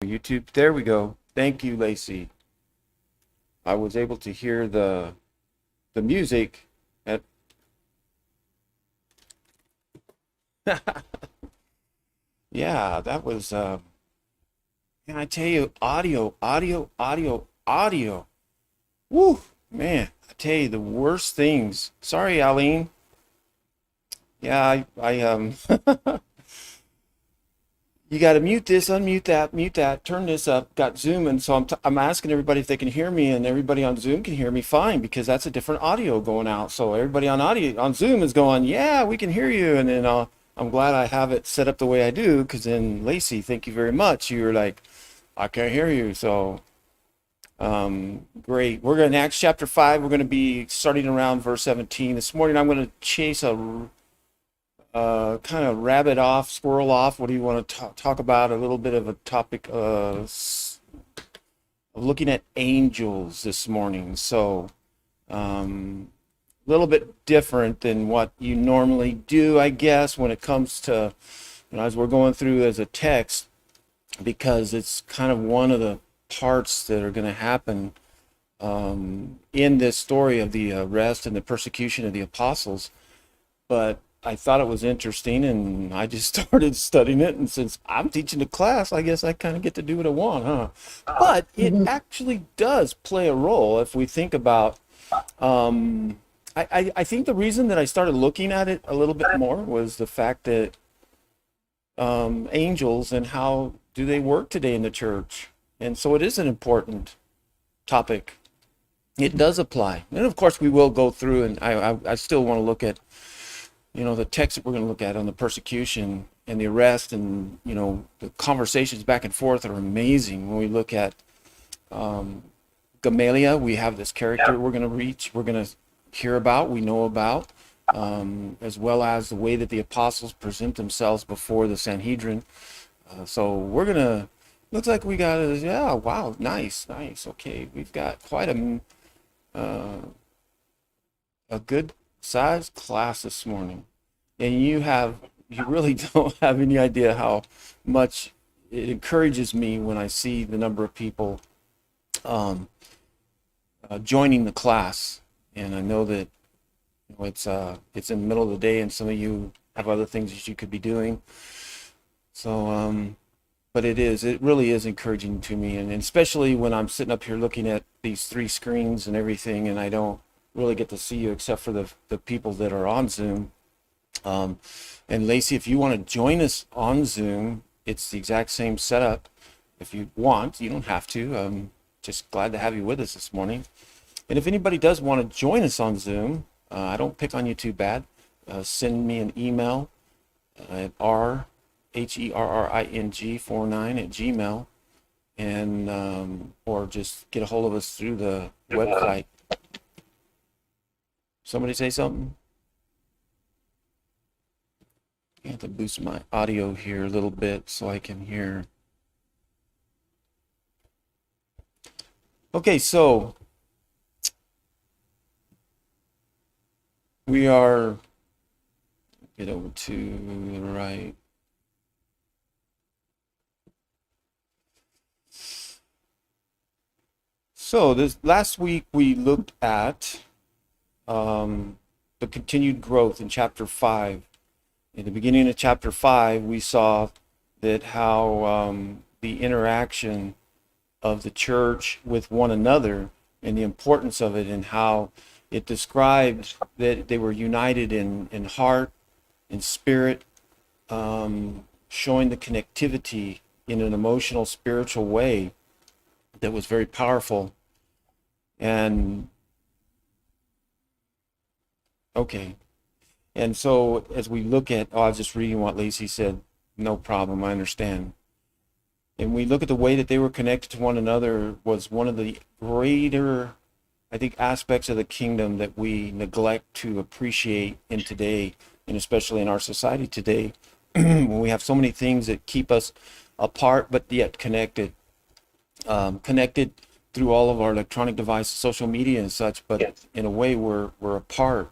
YouTube. There we go. Thank you, Lacey. I was able to hear the music at yeah, that was can I tell you audio. Woo, man, I tell you the worst things. Sorry, Aline. Yeah, I you got to mute this, unmute that, mute that, turn this up. Got Zoom, and so I'm asking everybody if they can hear me, and everybody on Zoom can hear me fine because that's a different audio going out. So everybody on audio on Zoom is going, yeah, we can hear you, and then I'm glad I have it set up the way I do because then Lacey, thank you very much. You were like, I can't hear you, so great. We're going to Acts chapter 5. We're going to be starting around verse 17 this morning. I'm going to chase a kind of rabbit off, squirrel off. What do you want to talk about? A little bit of a topic of looking at angels this morning. So, a little bit different than what you normally do, I guess, when it comes to, as we're going through as a text, because it's kind of one of the parts that are going to happen in this story of the arrest and the persecution of the apostles. But I thought it was interesting, and I just started studying it. And since I'm teaching a class, I guess I kind of get to do what I want, huh? But it actually does play a role if we think about. I think the reason that I started looking at it a little bit more was the fact that angels and how do they work today in the church, and so it is an important topic. It does apply, and of course we will go through, and I still want to look at the text that we're going to look at on the persecution and the arrest, and the conversations back and forth are amazing. When we look at Gamaliel, we have this character we're going to hear about, we know about, as well as the way that the apostles present themselves before the Sanhedrin. So we're going to, looks like we got wow, nice. Okay, we've got quite a good size class this morning, and you really don't have any idea how much it encourages me when I see the number of people joining the class. And I know that it's in the middle of the day, and some of you have other things that you could be doing. So but it really is encouraging to me, and especially when I'm sitting up here looking at these three screens and everything, and I don't really get to see you except for the people that are on Zoom. And Lacey, if you want to join us on Zoom, it's the exact same setup. If you want, you don't have to. I'm just glad to have you with us this morning. And if anybody does want to join us on Zoom, I don't pick on you too bad. Send me an email at herring49@gmail, and or just get a hold of us through the website. Somebody say something? I have to boost my audio here a little bit so I can hear. Okay, so we are, get over to the right. So this last week we looked at the continued growth in chapter 5. In the beginning of chapter 5, we saw that how the interaction of the church with one another and the importance of it, and how it described that they were united in heart, in spirit, showing the connectivity in an emotional, spiritual way that was very powerful. And okay. And so as we look at, I was just reading what Lacey said, no problem, I understand. And we look at the way that they were connected to one another was one of the greater, I think, aspects of the kingdom that we neglect to appreciate in today, and especially in our society today, when we have so many things that keep us apart but yet connected. Connected through all of our electronic devices, social media and such, but in a way we're apart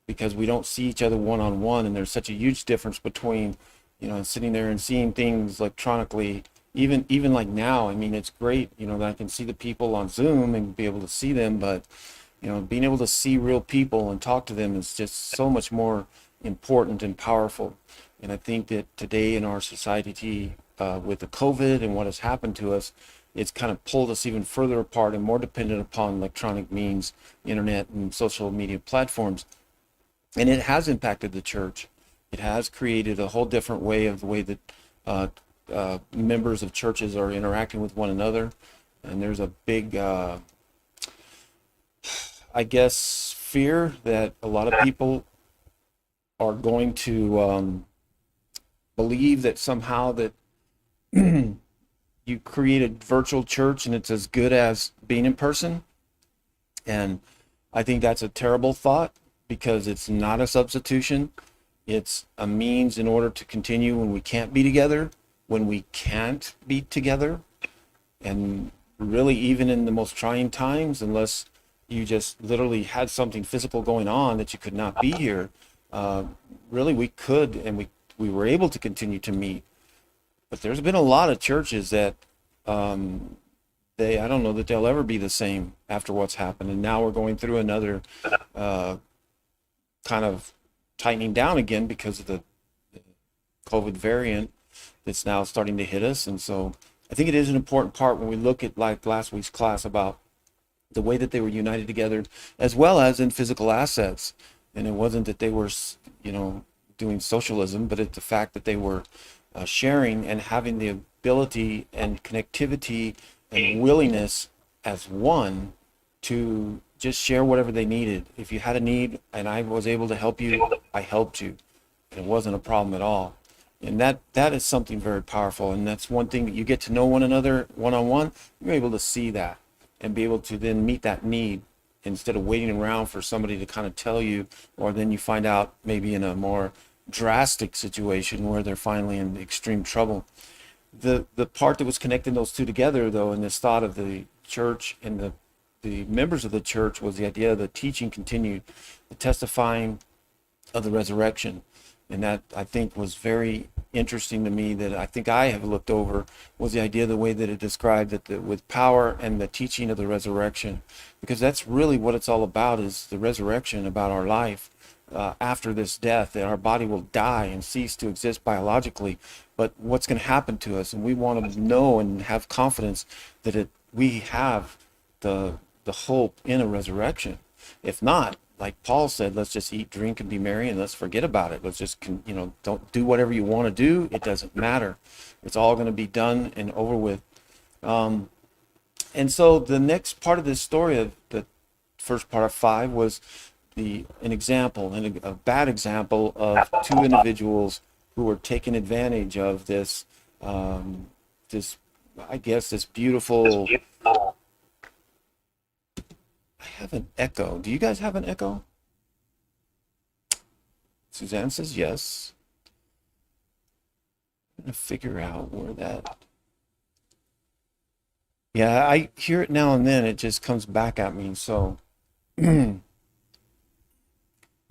because we don't see each other one-on-one, and there's such a huge difference between sitting there and seeing things electronically even like now, I mean, it's great, that I can see the people on Zoom and be able to see them, but being able to see real people and talk to them is just so much more important and powerful. And I think that today in our society, with the COVID and what has happened to us, it's kind of pulled us even further apart and more dependent upon electronic means, internet and social media platforms. And it has impacted the church. It has created a whole different way of the way that uh, members of churches are interacting with one another. And there's a big, I guess, fear that a lot of people are going to believe that somehow that you create a virtual church and it's as good as being in person. And I think that's a terrible thought because it's not a substitution. It's a means in order to continue when we can't be together, when we can't be together, and really even in the most trying times, unless you just literally had something physical going on that you could not be here, uh, really we could and we were able to continue to meet. But there's been a lot of churches that um, I don't know that they'll ever be the same after what's happened. And now we're going through another uh, kind of tightening down again because of the COVID variant that's now starting to hit us. And so I think it is an important part when we look at like last week's class about the way that they were united together, as well as in physical assets. And it wasn't that they were, doing socialism, but it's the fact that they were sharing and having the ability and connectivity and willingness as one to just share whatever they needed. If you had a need and I was able to help you, I helped you. It wasn't a problem at all. And that is something very powerful. And that's one thing that you get to know one another one on one. You're able to see that and be able to then meet that need instead of waiting around for somebody to kind of tell you, or then you find out maybe in a more drastic situation where they're finally in extreme trouble. The part that was connecting those two together, though, in this thought of the church and the members of the church, was the idea the teaching continued, the testifying of the resurrection. And that I think was very interesting to me, that I think I have looked over, was the idea, the way that it described that with power and the teaching of the resurrection, because that's really what it's all about, is the resurrection, about our life after this death, that our body will die and cease to exist biologically, but what's going to happen to us. And we want to know and have confidence that we have the hope in a resurrection. If not, like Paul said, let's just eat, drink, and be merry, and let's forget about it. Let's just, don't do whatever you want to do. It doesn't matter. It's all going to be done and over with. And so the next part of this story, of the first part of 5, was an example, and a bad example of two individuals who were taking advantage of this, I guess, this beautiful. I have an echo. Do you guys have an echo? Suzanne says yes. I'm gonna figure out where that. Yeah, I hear it now and then. It just comes back at me. So I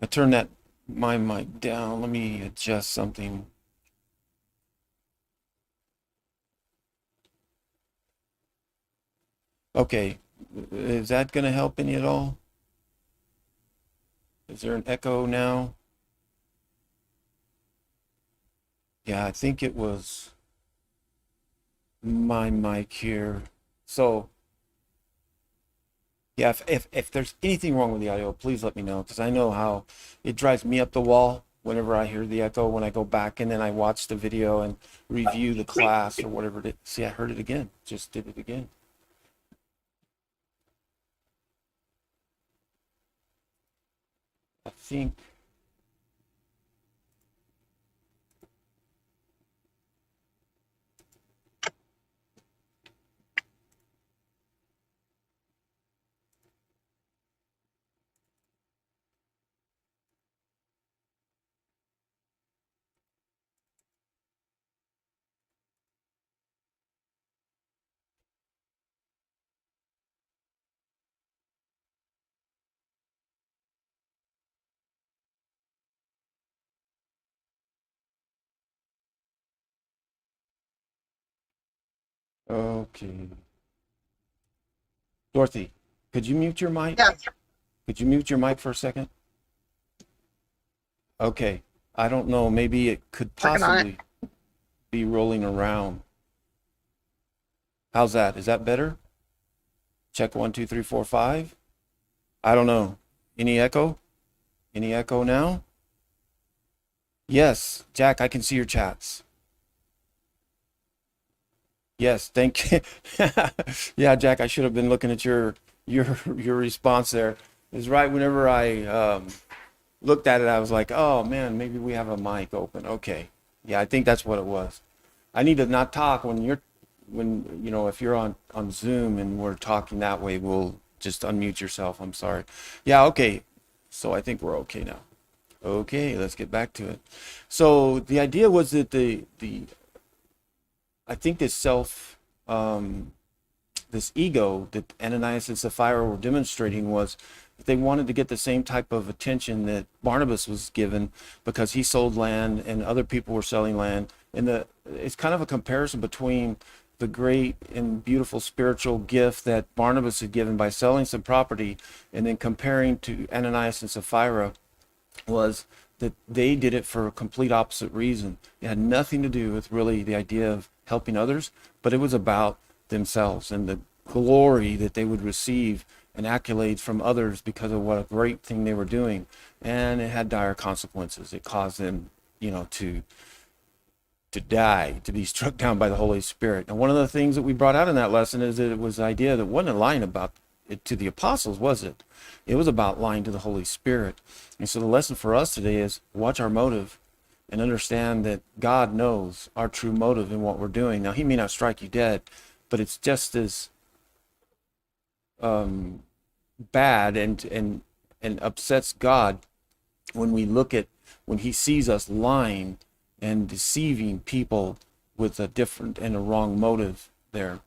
turn my mic down. Let me adjust something. Okay, is that gonna help any at all? Is there an echo now? Yeah, I think it was my mic here. So yeah, if there's anything wrong with the audio, please let me know, because I know how it drives me up the wall whenever I hear the echo when I go back and then I watch the video and review the class or whatever it is. See, I heard it again. Just did it again. I think Okay. Dorothy, could you mute your mic? Yes, Could you mute your mic for a second? Okay. I don't know. Maybe it could working on it. possibly be rolling around. How's that? Is that better? Check 1, 2, 3, 4, 5. I don't know. Any echo? Any echo now? Yes, Jack, I can see your chats. Yes, thank you. Yeah, Jack, I should have been looking at your response there. Is right whenever I looked at it, I was like, oh man, maybe we have a mic open. Okay. Yeah, I think that's what it was. I need to not talk when if you're on Zoom and we're talking that way, we'll just unmute yourself. I'm sorry. Yeah, okay. So I think we're okay now. Okay, let's get back to it. So the idea was that the I think this ego that Ananias and Sapphira were demonstrating was that they wanted to get the same type of attention that Barnabas was given because he sold land and other people were selling land. And it's kind of a comparison between the great and beautiful spiritual gift that Barnabas had given by selling some property and then comparing to Ananias and Sapphira was that they did it for a complete opposite reason. It had nothing to do with really the idea of helping others, but it was about themselves and the glory that they would receive and accolades from others because of what a great thing they were doing. And it had dire consequences. It caused them, to die, to be struck down by the Holy Spirit. And one of the things that we brought out in that lesson is that it was the idea that wasn't lying about it to the apostles, was it? It was about lying to the Holy Spirit. And so the lesson for us today is watch our motive and understand that God knows our true motive in what we're doing. Now, he may not strike you dead, but it's just as bad and upsets God when he sees us lying and deceiving people with a different and a wrong motive there.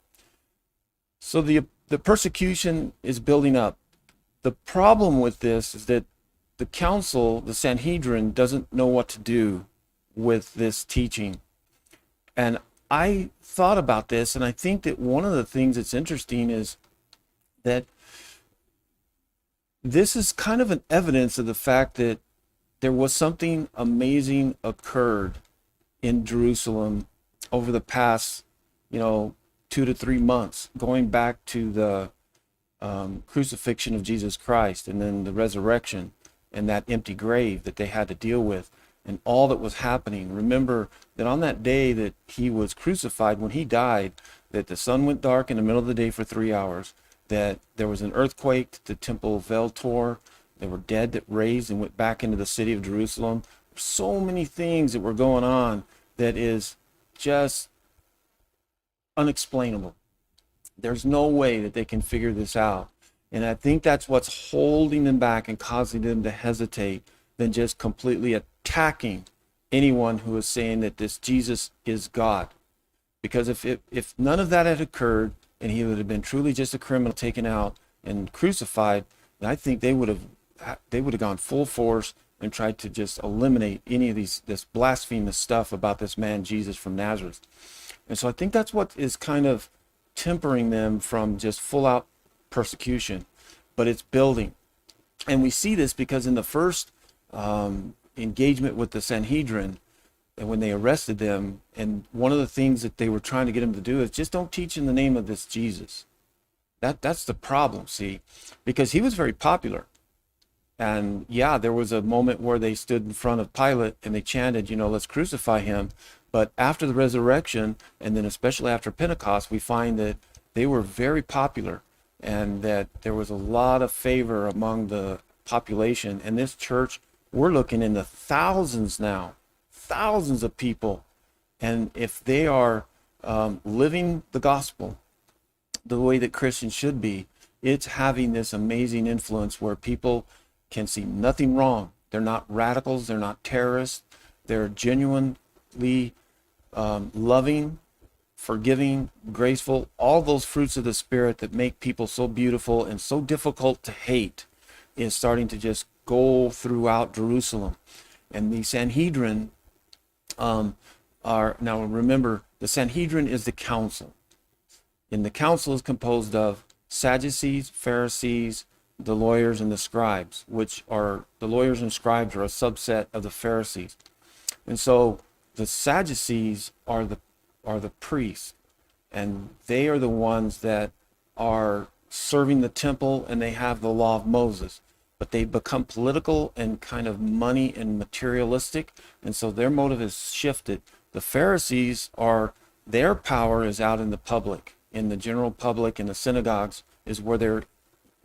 So the persecution is building up. The problem with this is that the council, the Sanhedrin, doesn't know what to do with this teaching. And I thought about this, and I think that one of the things that's interesting is that this is kind of an evidence of the fact that there was something amazing occurred in Jerusalem over the past, 2 to 3 months, going back to the crucifixion of Jesus Christ and then the resurrection and that empty grave that they had to deal with and all that was happening. Remember that on that day that he was crucified, when he died, that the sun went dark in the middle of the day for 3 hours, that there was an earthquake, the temple veil tore, there were dead that raised and went back into the city of Jerusalem. So many things that were going on that is just unexplainable. There's no way that they can figure this out. And I think that's what's holding them back and causing them to hesitate than just completely attacking anyone who is saying that this Jesus is God. Because if none of that had occurred and he would have been truly just a criminal taken out and crucified, then I think they would have gone full force and tried to just eliminate any of this blasphemous stuff about this man Jesus from Nazareth. And so I think that's what is kind of tempering them from just full out persecution, but it's building. And we see this because in the first engagement with the Sanhedrin, and when they arrested them, and one of the things that they were trying to get him to do is just don't teach in the name of this Jesus. That's the problem, see, because he was very popular. And yeah, there was a moment where they stood in front of Pilate and they chanted, let's crucify him. But after the resurrection, and then especially after Pentecost, we find that they were very popular and that there was a lot of favor among the population. And this church, we're looking in the thousands now, thousands of people. And if they are living the gospel the way that Christians should be, it's having this amazing influence where people can see nothing wrong. They're not radicals. They're not terrorists. They're genuinely loving, forgiving, graceful, all those fruits of the Spirit that make people so beautiful and so difficult to hate is starting to just go throughout Jerusalem. And the Sanhedrin now remember, the Sanhedrin is the council. And the council is composed of Sadducees, Pharisees, the lawyers, and the scribes, which are the lawyers and scribes are a subset of the Pharisees. And so the Sadducees are the priests, and they are the ones that are serving the temple, and they have the law of Moses. But they become political and kind of money and materialistic, and so their motive is shifted. The Pharisees are, their power is out in the public, in the general public, in the synagogues is where their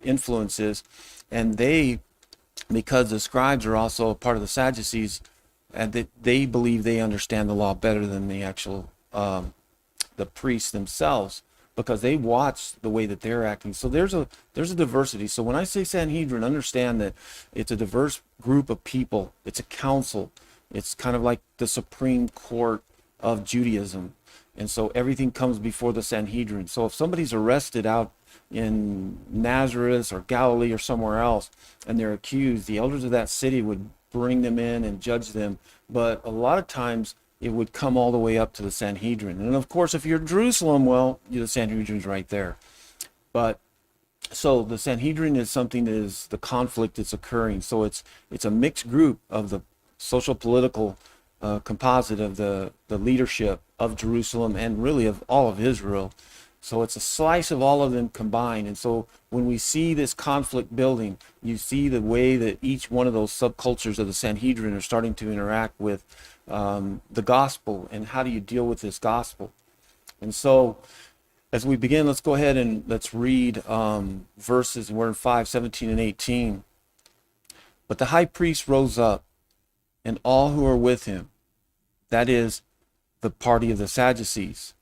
influence is. And they, because the scribes are also a part of the Sadducees, and they believe they understand the law better than the actual the priests themselves, because they watch the way that they're acting. So there's a diversity. So when I say Sanhedrin, understand that it's a diverse group of people. It's a council. It's kind of like the Supreme Court of Judaism. And so everything comes before the Sanhedrin. So if somebody's arrested out in Nazareth or Galilee or somewhere else and they're accused, the elders of that city would bring them in and judge them. But a lot of times it would come all the way up to the Sanhedrin. And of course, if you're Jerusalem, well, the Sanhedrin's right there. But so the Sanhedrin is something that is the conflict that's occurring. So it's a mixed group of the social political composite of the leadership of Jerusalem and really of all of Israel. So it's a slice of all of them combined. And so when we see this conflict building, you see the way that each one of those subcultures of the Sanhedrin are starting to interact with the gospel, and how do you deal with this gospel. And so as we begin, let's go ahead and let's read verses. We're in 5:17 and 18. But the high priest rose up, and all who were with him, that is, the party of the Sadducees,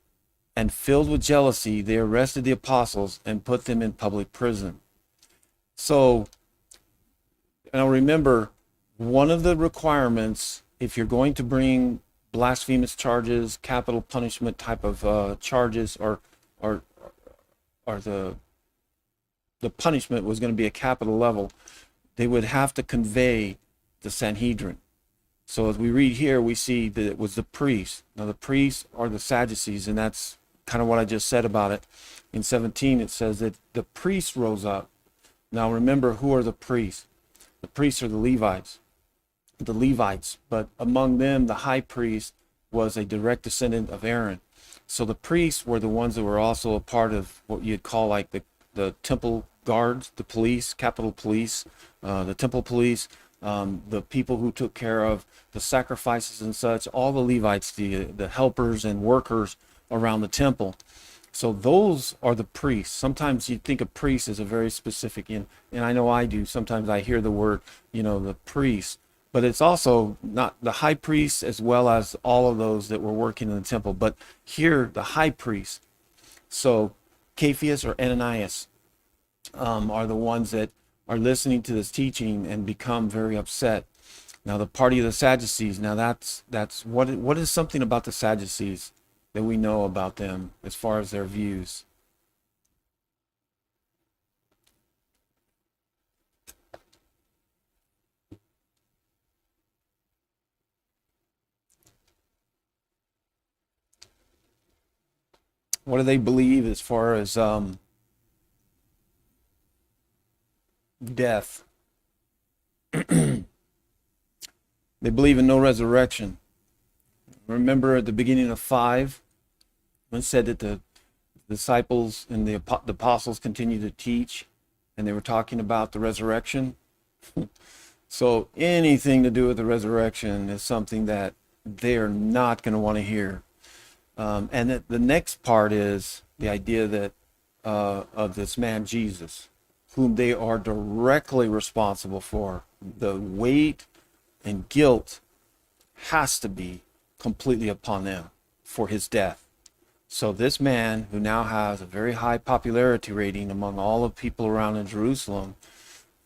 and filled with jealousy, they arrested the apostles and put them in public prison. So, now remember, one of the requirements, if you're going to bring blasphemous charges, capital punishment type of charges, or the punishment was going to be a capital level, they would have to convey the Sanhedrin. So as we read here, we see that it was the priests. Now the priests are the Sadducees, and that's kind of what I just said about it. In 17, it says that the priests rose up. Now remember, who are the priests? The priests are the Levites. But among them, the high priest was a direct descendant of Aaron. So the priests were the ones that were also a part of what you'd call like the temple guards, the police, Capitol Police, the temple police, the people who took care of the sacrifices and such, all the Levites, the helpers and workers around the temple. So those are the priests. Sometimes you think of priests as a very specific, and I know I do. Sometimes I hear the word, the priest, but it's also not the high priest as well as all of those that were working in the temple. But here, the high priest, so Caiaphas or Ananias, are the ones that are listening to this teaching and become very upset. Now the party of the Sadducees, now that's what is something about the Sadducees that we know about them as far as their views? What do they believe as far as death? They believe in no resurrection. Remember at the beginning of 5, when it said that the disciples and the apostles continued to teach, and they were talking about the resurrection. So anything to do with the resurrection is something that they're not going to want to hear. And the next part is the idea that of this man Jesus, whom they are directly responsible for. The weight and guilt has to be completely upon them for his death. So this man, who now has a very high popularity rating among all the people around in Jerusalem,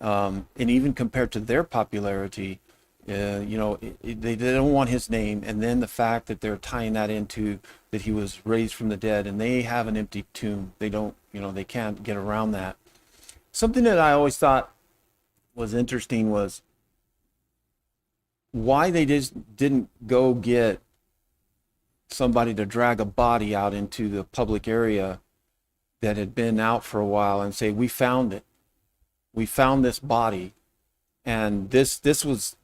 and even compared to their popularity, they don't want his name. And then the fact that they're tying that into that he was raised from the dead, and they have an empty tomb. They don't, they can't get around that. Something that I always thought was interesting was why they just didn't go get somebody to drag a body out into the public area that had been out for a while and say, we found it. We found this body, and this was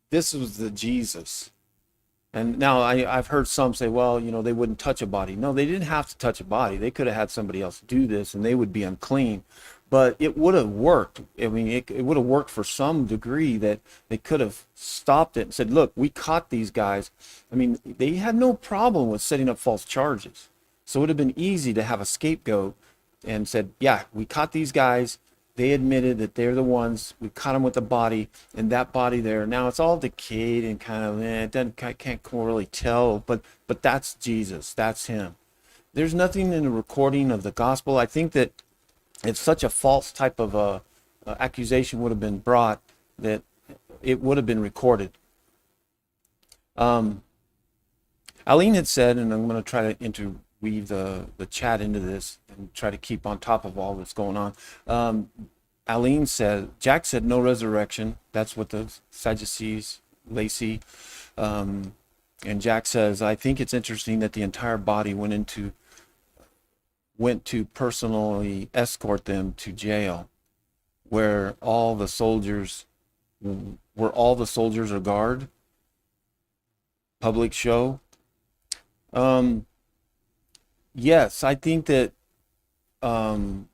the Jesus. And now I've heard some say, well, they wouldn't touch a body. No, they didn't have to touch a body. They could have had somebody else do this and they would be unclean. But it would have worked. I mean, it would have worked for some degree, that they could have stopped it and said, look, we caught these guys. I mean, they had no problem with setting up false charges. So it would have been easy to have a scapegoat and said, yeah, we caught these guys. They admitted that they're the ones. We caught them with the body, and that body there. Now it's all decayed and kind of, it doesn't, I can't really tell, but that's Jesus. That's him. There's nothing in the recording of the gospel. I think that if such a false type of accusation would have been brought, that it would have been recorded. Aline had said, and I'm going to try to interweave the chat into this and try to keep on top of all that's going on. Aline said, Jack said no resurrection. That's what the Sadducees, Lacey, and Jack says, I think it's interesting that the entire body went to personally escort them to jail, where all the soldiers or guard. Public show. Yes, I think that when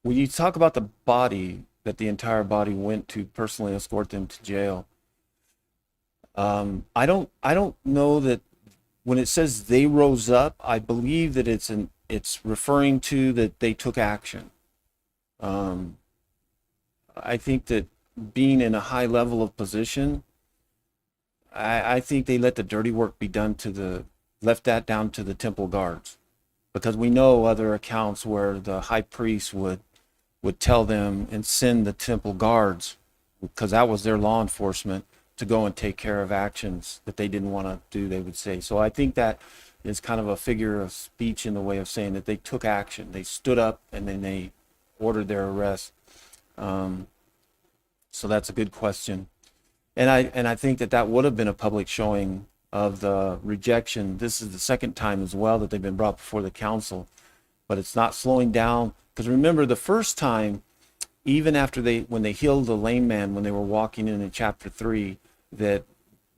you talk about the body, that the entire body went to personally escort them to jail. I don't know that when it says they rose up, I believe that it's referring to that they took action. I think that being in a high level of position, I think they let the dirty work be done left that down to the temple guards, because we know other accounts where the high priest would tell them and send the temple guards, because that was their law enforcement, to go and take care of actions that they didn't want to do, they would say. So I think that is kind of a figure of speech in the way of saying that they took action. They stood up and then they ordered their arrest. So that's a good question. And I think that would have been a public showing of the rejection. This is the second time as well that they've been brought before the council, but it's not slowing down. Because remember, the first time, even after when they healed the lame man, when they were walking in chapter 3, that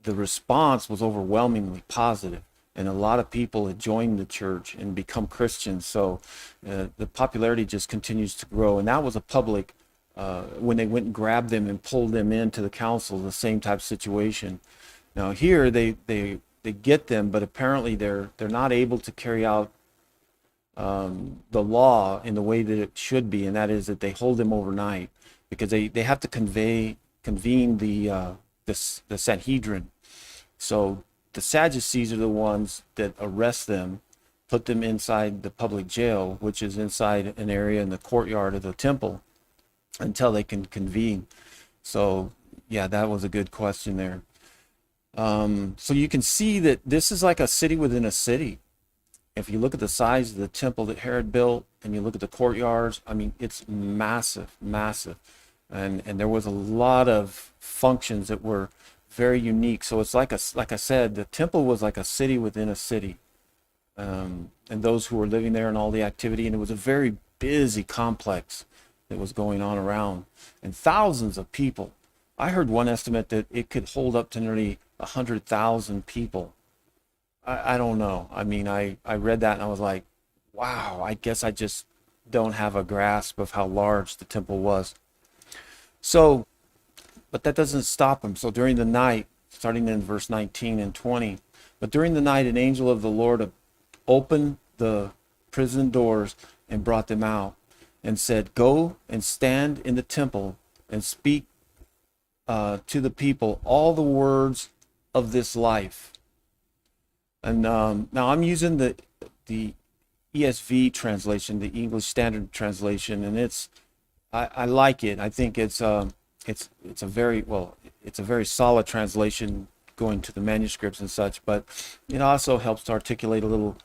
the response was overwhelmingly positive, and a lot of people had joined the church and become Christians. So the popularity just continues to grow, and that was a public. When they went and grabbed them and pulled them into the council, the same type of situation. Now here they get them, but apparently they're not able to carry out the law in the way that it should be, and that is that they hold them overnight, because they have to convene the Sanhedrin. So the Sadducees are the ones that arrest them, put them inside the public jail, which is inside an area in the courtyard of the temple, until they can convene. So yeah, that was a good question there. So you can see that this is like a city within a city. If you look at the size of the temple that Herod built, and you look at the courtyards, I mean, it's massive. And there was a lot of functions that were very unique. So it's like I said, the temple was like a city within a city. And those who were living there and all the activity, and it was a very busy complex that was going on around, and thousands of people. I heard one estimate that it could hold up to nearly 100,000 people. I don't know. I mean, I read that and I was like, wow, I guess I just don't have a grasp of how large the temple was. So, but that doesn't stop them. So during the night, starting in verse 19 and 20, but during the night, an angel of the Lord opened the prison doors and brought them out, and said, go and stand in the temple and speak to the people all the words of this life. And now I'm using the ESV translation, the English Standard Translation, and I like it. I think it's a very solid translation going to the manuscripts and such, but it also helps to articulate a little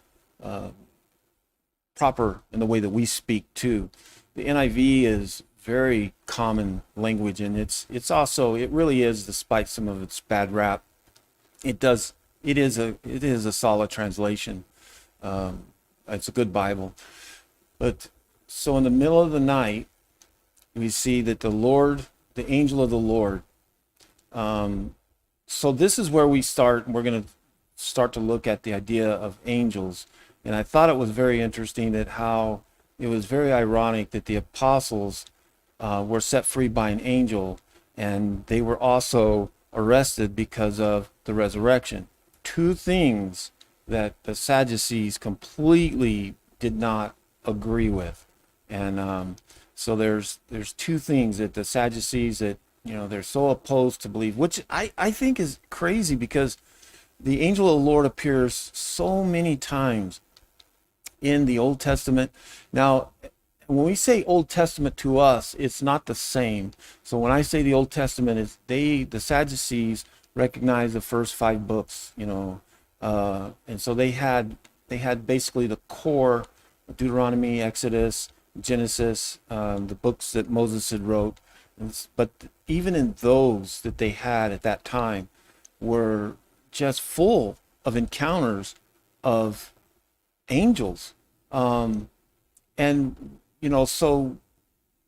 proper in the way that we speak too. The NIV is very common language, and it really is, despite some of its bad rap, it is a solid translation. It's a good Bible. But so in the middle of the night, we see that the angel of the Lord. So this is where we start. We're going to start to look at the idea of angels. And I thought it was very interesting that how it was very ironic that the apostles were set free by an angel, and they were also arrested because of the resurrection. Two things that the Sadducees completely did not agree with. And so there's two things that the Sadducees, that they're so opposed to believe, which I think is crazy, because the angel of the Lord appears so many times in the Old Testament. Now, when we say Old Testament to us, it's not the same. So when I say the Old Testament, is the Sadducees recognize the first 5 books, and so they had basically the core: Deuteronomy, Exodus, Genesis, the books that Moses had wrote. But even in those that they had at that time were just full of encounters of angels. And so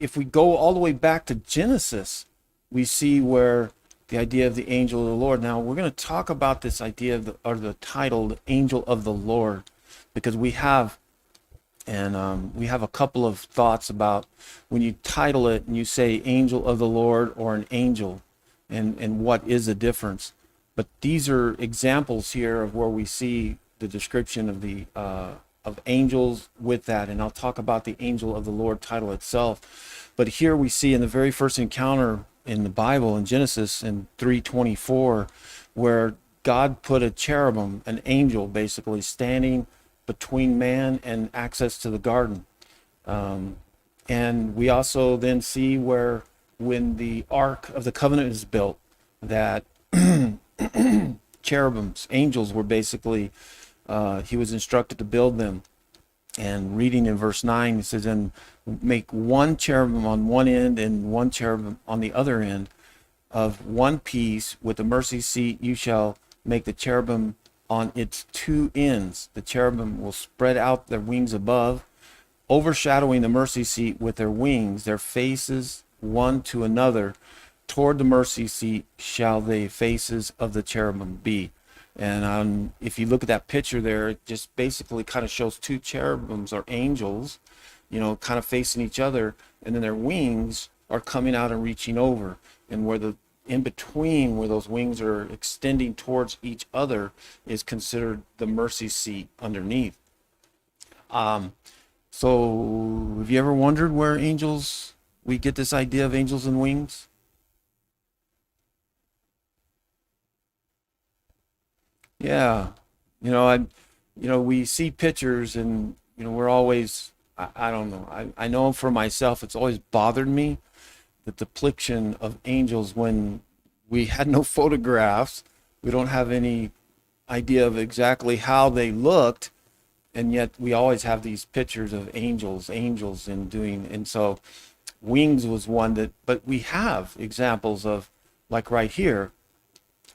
if we go all the way back to Genesis, we see where the idea of the angel of the Lord. Now we're going to talk about this idea of the title, the angel of the Lord, because we have a couple of thoughts about when you title it and you say angel of the Lord or an angel, and what is the difference. But these are examples here of where we see the description of the of angels with that, and I'll talk about the angel of the Lord title itself. But here we see in the very first encounter in the Bible, in Genesis in 3:24, where God put a cherubim, an angel basically, standing between man and access to the garden. And we also then see where, when the Ark of the Covenant is built, that cherubims, angels, were basically, he was instructed to build them. And reading in verse 9, it says, and make one cherubim on one end and one cherubim on the other end. Of one piece with the mercy seat you shall make the cherubim on its 2 ends. The cherubim will spread out their wings above, overshadowing the mercy seat with their wings, their faces one to another. Toward the mercy seat shall the faces of the cherubim be. And if you look at that picture there, it just basically kind of shows 2 cherubims or angels, kind of facing each other, and then their wings are coming out and reaching over. And where the in between, where those wings are extending towards each other, is considered the mercy seat underneath. So have you ever wondered where we get this idea of angels and wings? Yeah. We see pictures, and we're always, I don't know, I know for myself, it's always bothered me, the depiction of angels, when we had no photographs, we don't have any idea of exactly how they looked, and yet we always have these pictures of angels, and so wings was one but we have examples of, like right here,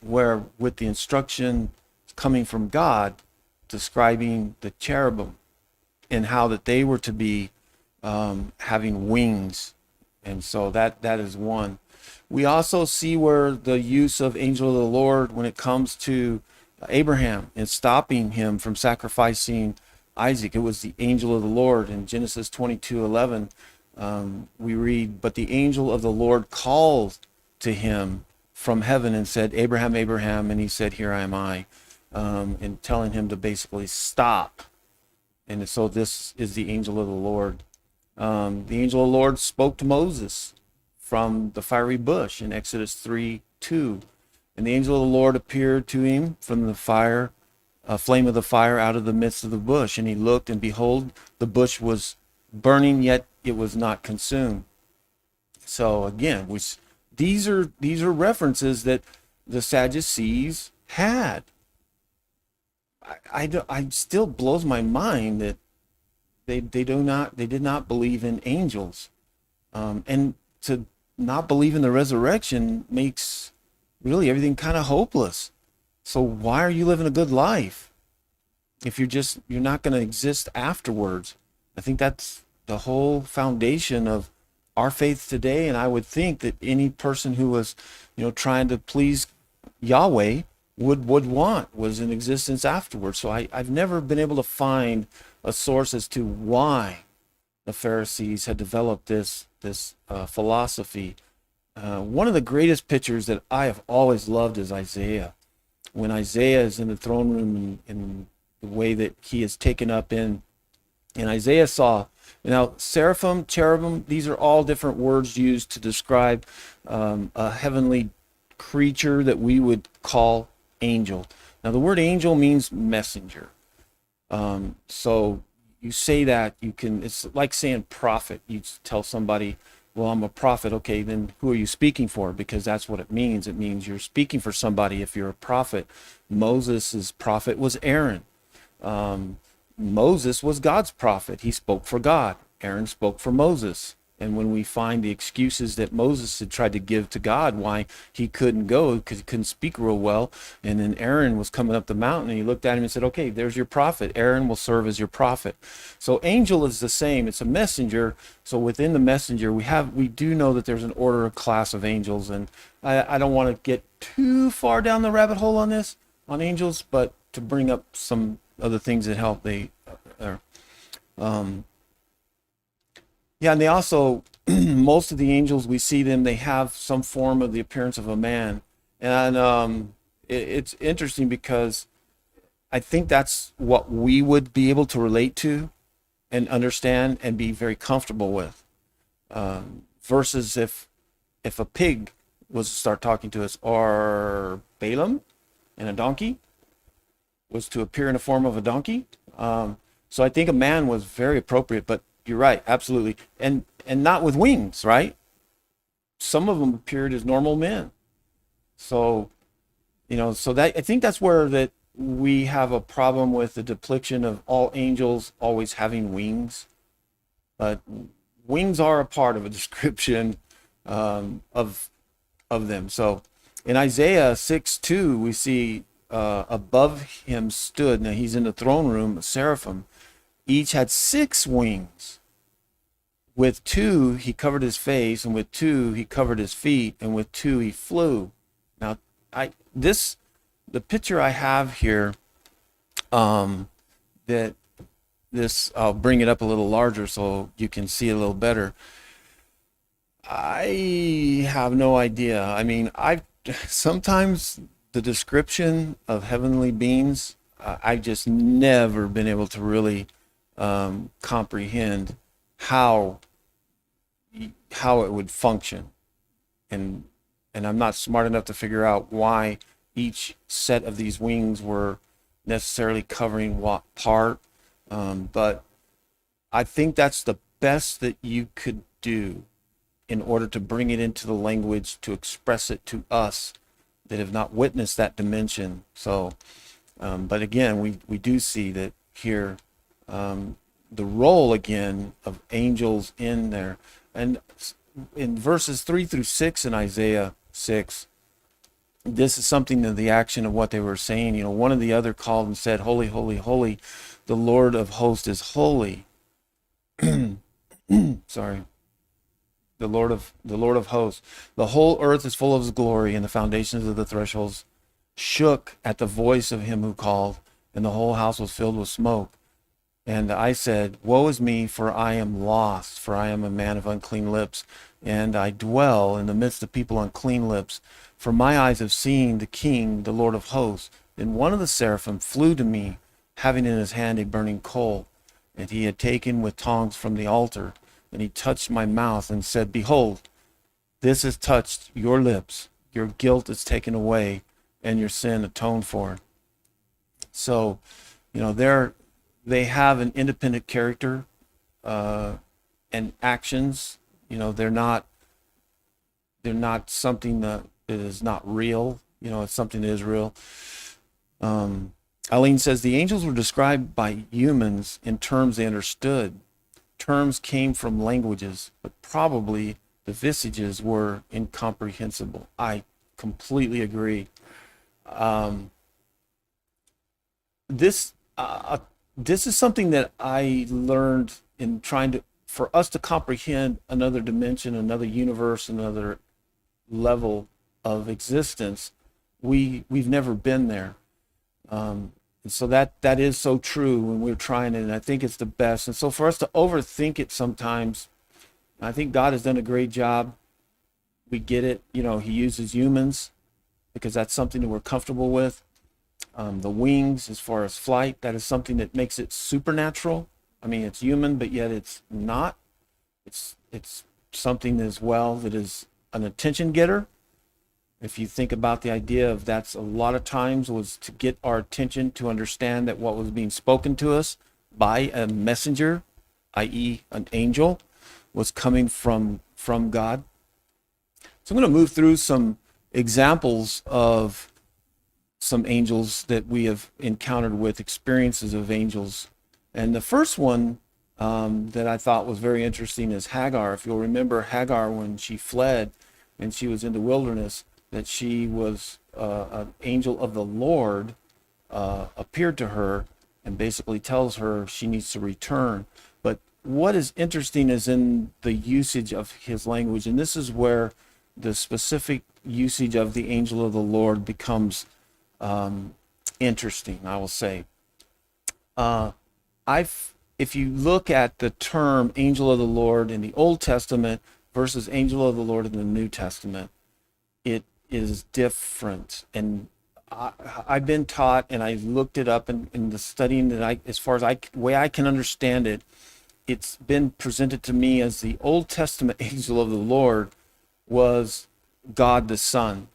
where with the instruction coming from God, describing the cherubim and how that they were to be having wings. And so that is one. We also see where the use of angel of the Lord when it comes to Abraham and stopping him from sacrificing Isaac. It was the angel of the Lord. In Genesis 22:11, we read, but the angel of the Lord called to him from heaven and said, Abraham, Abraham, and he said, here am I, and telling him to basically stop. And so this is the angel of the Lord. The angel of the Lord spoke to Moses from the fiery bush in Exodus 3:2. And the angel of the Lord appeared to him from the flame of the fire out of the midst of the bush. And he looked, and behold, the bush was burning, yet it was not consumed. So again, these are references that the Sadducees had. I still blows my mind that they did not believe in angels, and to not believe in the resurrection makes really everything kind of hopeless. So why are you living a good life if you're not going to exist afterwards? I think that's the whole foundation of our faith today. And I would think that any person who was, trying to please Yahweh would want was in existence afterwards. So I've never been able to find a source as to why the Pharisees had developed this philosophy. One of the greatest pictures that I have always loved is Isaiah. When Isaiah is in the throne room and the way that he is taken up in, and Isaiah saw, now seraphim, cherubim, these are all different words used to describe a heavenly creature that we would call angel. Now the word angel means messenger. So you say that, it's like saying prophet. You tell somebody, well, I'm a prophet. Okay, then who are you speaking for? Because that's what it means. It means you're speaking for somebody if you're a prophet. Moses' prophet was Aaron. Moses was God's prophet. He spoke for God. Aaron spoke for Moses. And when we find the excuses that Moses had tried to give to God why he couldn't go, because he couldn't speak real well, and then Aaron was coming up the mountain and he looked at him and said, okay, there's your prophet. Aaron will serve as your prophet. So angel is the same. It's a messenger. So within the messenger, we do know that there's an order of class of angels. And I don't want to get too far down the rabbit hole on this, on angels, but to bring up some other things that help, yeah, and they also, most of the angels, we see them, they have some form of the appearance of a man. And it's interesting because I think that's what we would be able to relate to and understand and be very comfortable with. Versus if a pig was to start talking to us, or Balaam and a donkey was to appear in the form of a donkey. So I think a man was very appropriate, but you're right, absolutely. And not with wings, right? Some of them appeared as normal men. So, so that, I think that's where that we have a problem with the depiction of all angels always having wings. But wings are a part of a description of them. So in Isaiah 6:2, we see above him stood, now he's in the throne room, a seraphim. Each had 6 wings. With 2, he covered his face, and with 2, he covered his feet, and with 2, he flew. Now, the picture I have here, that this, I'll bring it up a little larger so you can see it a little better. I have no idea. I mean, sometimes the description of heavenly beings, I've just never been able to really comprehend how it would function, and I'm not smart enough to figure out why each set of these wings were necessarily covering what part, but I think that's the best that you could do in order to bring it into the language to express it to us that have not witnessed that dimension. So but again, we do see that here, the role again of angels in there. And in verses 3-6 in Isaiah 6, this is something of the action of what they were saying. One of the other called and said, holy, holy, holy, the Lord of hosts is holy. Sorry. The Lord of hosts. The whole earth is full of his glory, and the foundations of the thresholds shook at the voice of him who called, and the whole house was filled with smoke. And I said, woe is me, for I am lost, for I am a man of unclean lips, and I dwell in the midst of people unclean lips. For my eyes have seen the King, the Lord of hosts. Then one of the seraphim flew to me, having in his hand a burning coal, and he had taken with tongs from the altar, and he touched my mouth and said, behold, this has touched your lips. Your guilt is taken away, and your sin atoned for. So, they have an independent character and actions. They're not something that is not real. It's something that is real. Eileen says the angels were described by humans in terms they understood. Terms came from languages, but probably the visages were incomprehensible. I completely agree. This is something that I learned in trying to for us to comprehend another dimension, another universe, another level of existence, we've never been there. And so that is so true when we're trying it, and I think it's the best. And so for us to overthink it sometimes, I think God has done a great job. We get it. He uses humans because that's something that we're comfortable with. The wings, as far as flight, that is something that makes it supernatural. I mean, it's human, but yet it's not. It's something as well that is an attention getter. If you think about the idea of that's a lot of times was to get our attention, to understand that what was being spoken to us by a messenger, i.e. an angel, was coming from God. So I'm going to move through some examples of some angels that we have encountered with, experiences of angels. And the first one that I thought was very interesting is Hagar. If you'll remember Hagar, when she fled and she was in the wilderness, that she was an angel of the Lord appeared to her and basically tells her she needs to return. But what is interesting is in the usage of his language, and this is where the specific usage of the angel of the Lord becomes interesting, I will say. If you look at the term angel of the Lord in the Old Testament versus angel of the Lord in the New Testament, it is different. And I've been taught, and I looked it up in the studying that as far as way I can understand it, it's been presented to me as the Old Testament angel of the Lord was God the Son.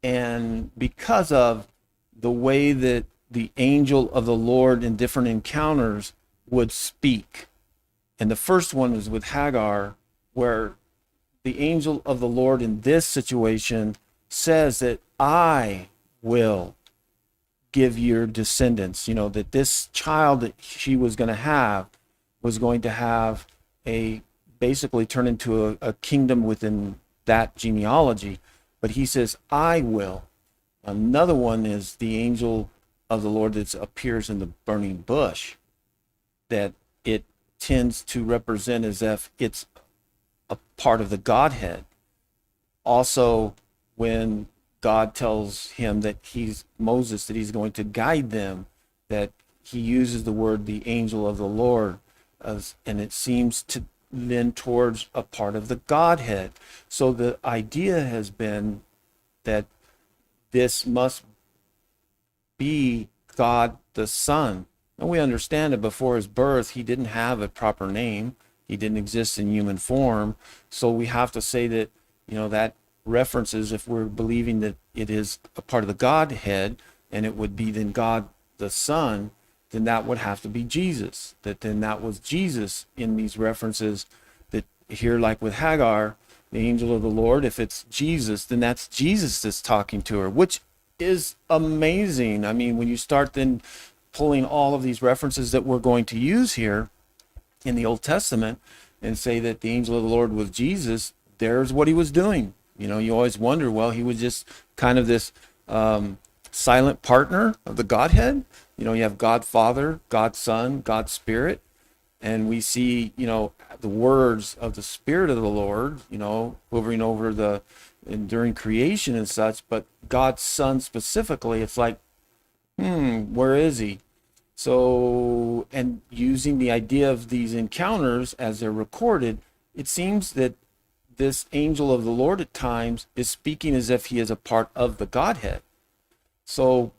And because of the way that the angel of the Lord in different encounters would speak. And the first one was with Hagar, where the angel of the Lord in this situation says that I will give your descendants, that this child that she was going to have was going to have basically turn into a kingdom within that genealogy. But he says, I will. Another one is the angel of the Lord that appears in the burning bush, that it tends to represent as if it's a part of the Godhead. Also, when God tells him that Moses, that he's going to guide them, that he uses the word the angel of the Lord, and it seems to then towards a part of the Godhead. So the idea has been that this must be God the Son. And we understand that before his birth, he didn't have a proper name. He didn't exist in human form. So we have to say that, that references, if we're believing that it is a part of the Godhead, and it would be then God the Son, then that would have to be Jesus. That was Jesus in these references, that here, like with Hagar, the angel of the Lord, if it's Jesus, then that's Jesus that's talking to her, which is amazing. I mean, when you start then pulling all of these references that we're going to use here in the Old Testament and say that the angel of the Lord was Jesus, there's what he was doing. You always wonder, well, he was just kind of this silent partner of the Godhead. You have God Father, God Son, God Spirit, and we see, the words of the Spirit of the Lord, hovering over and during creation and such, but God's Son specifically, it's like, where is he? So, and using the idea of these encounters as they're recorded, it seems that this angel of the Lord at times is speaking as if he is a part of the Godhead. So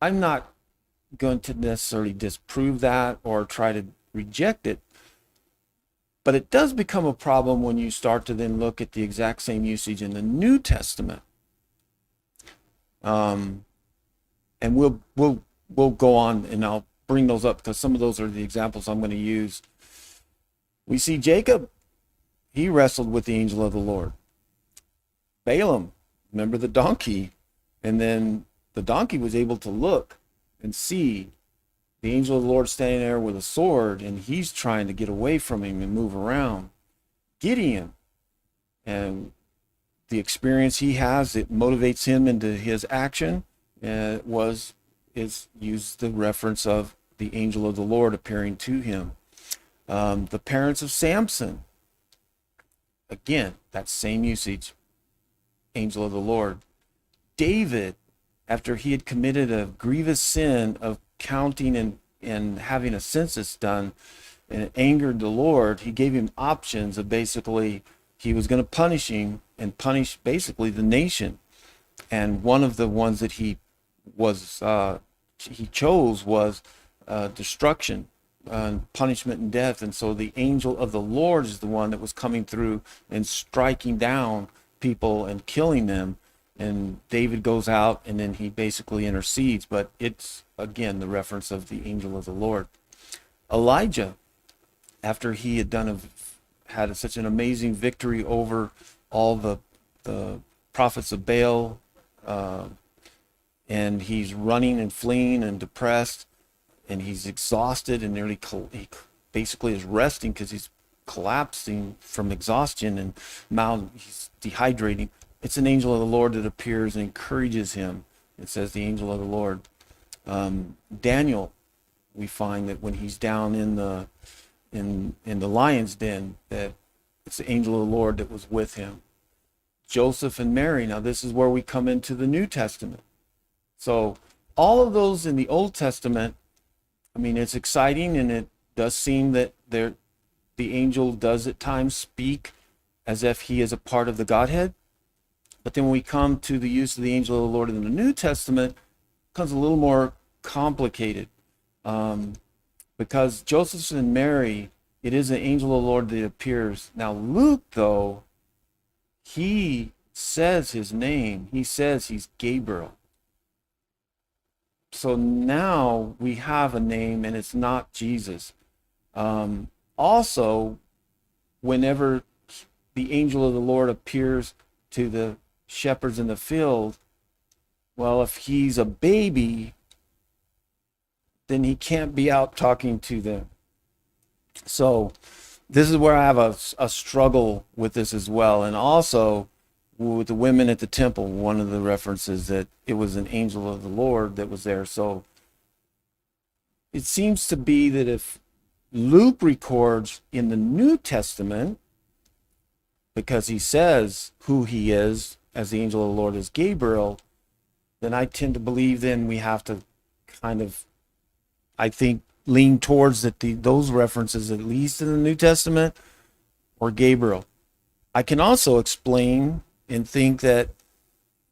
I'm not going to necessarily disprove that or try to reject it, but it does become a problem when you start to then look at the exact same usage in the New Testament. And we'll go on, and I'll bring those up because some of those are the examples I'm going to use. We see Jacob, he wrestled with the angel of the Lord. Balaam, remember the donkey, and then the donkey was able to look and see the angel of the Lord standing there with a sword, and he's trying to get away from him and move around. Gideon, and the experience he has that motivates him into his action is use the reference of the angel of the Lord appearing to him. The parents of Samson, again, that same usage, angel of the Lord. David, after he had committed a grievous sin of counting and having a census done, and it angered the Lord, he gave him options of basically he was going to punish him and punish basically the nation. And one of the ones that he chose was destruction, punishment, and death. And so the angel of the Lord is the one that was coming through and striking down people and killing them. And David goes out and then he basically intercedes, but it's again the reference of the angel of the Lord. Elijah, after he had had such an amazing victory over all the prophets of Baal, and he's running and fleeing and depressed, and he's exhausted and nearly he basically is resting because he's collapsing from exhaustion and he's dehydrating. It's an angel of the Lord that appears and encourages him. It says the angel of the Lord. Daniel, we find that when he's down in the lion's den, that it's the angel of the Lord that was with him. Joseph and Mary. Now this is where we come into the New Testament. So all of those in the Old Testament, I mean, it's exciting, and it does seem that the angel does at times speak as if he is a part of the Godhead. But then when we come to the use of the angel of the Lord in the New Testament, it becomes a little more complicated. Because Joseph and Mary, it is an angel of the Lord that appears. Now Luke, though, he says his name. He says he's Gabriel. So now we have a name, and it's not Jesus. Also, whenever the angel of the Lord appears to the shepherds in the field, well, if he's a baby, then he can't be out talking to them. So this is where I have a struggle with this as well. And also with the women at the temple, one of the references that it was an angel of the Lord that was there. So it seems to be that if Luke records in the New Testament, because he says who he is as the angel of the Lord is Gabriel, then I tend to believe then we have to kind of, I think, lean towards that those references, at least in the New Testament, or Gabriel. I can also explain and think that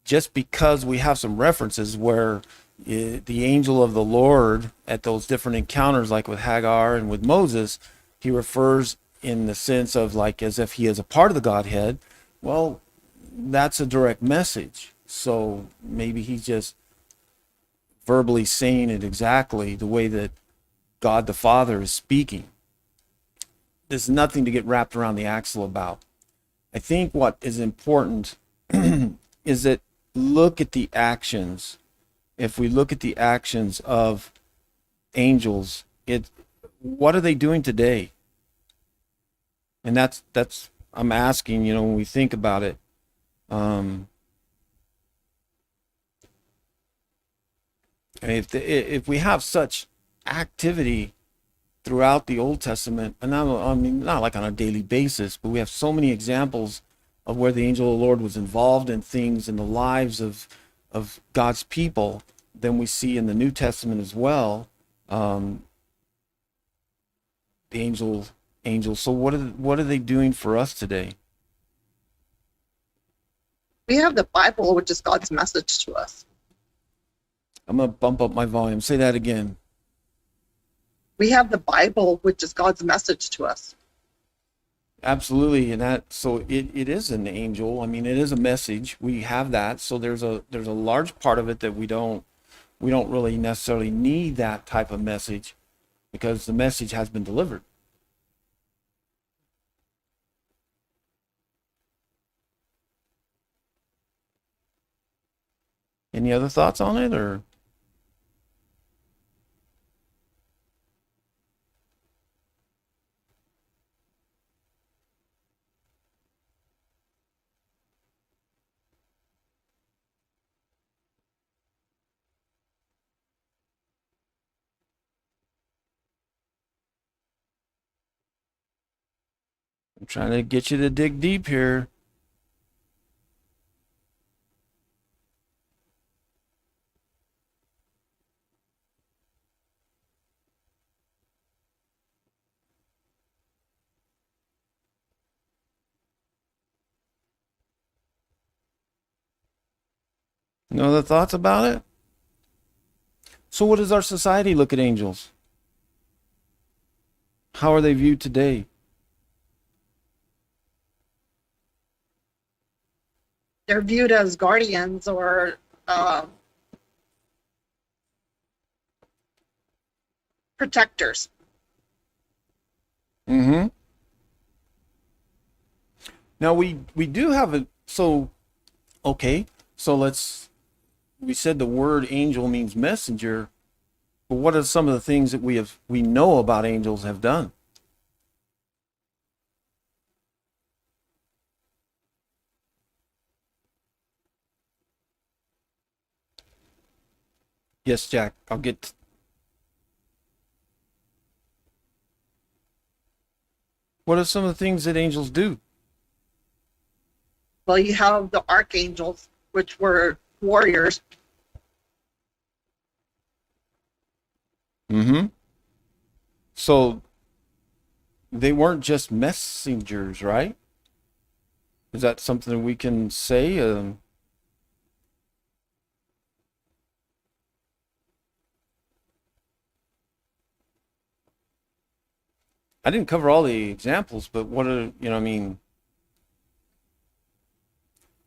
just because we have some references where the angel of the Lord at those different encounters, like with Hagar and with Moses, he refers in the sense of like as if he is a part of the Godhead. Well, that's a direct message. So maybe he's just verbally saying it exactly the way that God the Father is speaking. There's nothing to get wrapped around the axle about. I think what is important is that look at the actions. If we look at the actions of angels, what are they doing today? And that's I'm asking, when we think about it. If we have such activity throughout the Old Testament, and I mean not like on a daily basis, but we have so many examples of where the angel of the Lord was involved in things in the lives of God's people, then we see in the New Testament as well. The angels. So what are they doing for us today? We have the Bible, which is God's message to us. I'm going to bump up my volume. Say that again. We have the Bible, which is God's message to us. Absolutely. And so it is an angel. I mean, it is a message. We have that. So there's a large part of it that we don't really necessarily need that type of message, because the message has been delivered. Any other thoughts on it, or? I'm trying to get you to dig deep here. No other thoughts about it? So, what does our society look at angels? How are they viewed today? They're viewed as guardians or protectors. Mm-hmm. Now we do have a so okay. So we said the word angel means messenger, but what are some of the things that we know about angels have done? Yes, Jack. I'll get. What are some of the things that angels do? Well, you have the archangels, which were warriors. Mm-hmm. So they weren't just messengers, right? Is that something we can say? I didn't cover all the examples, but what are I mean,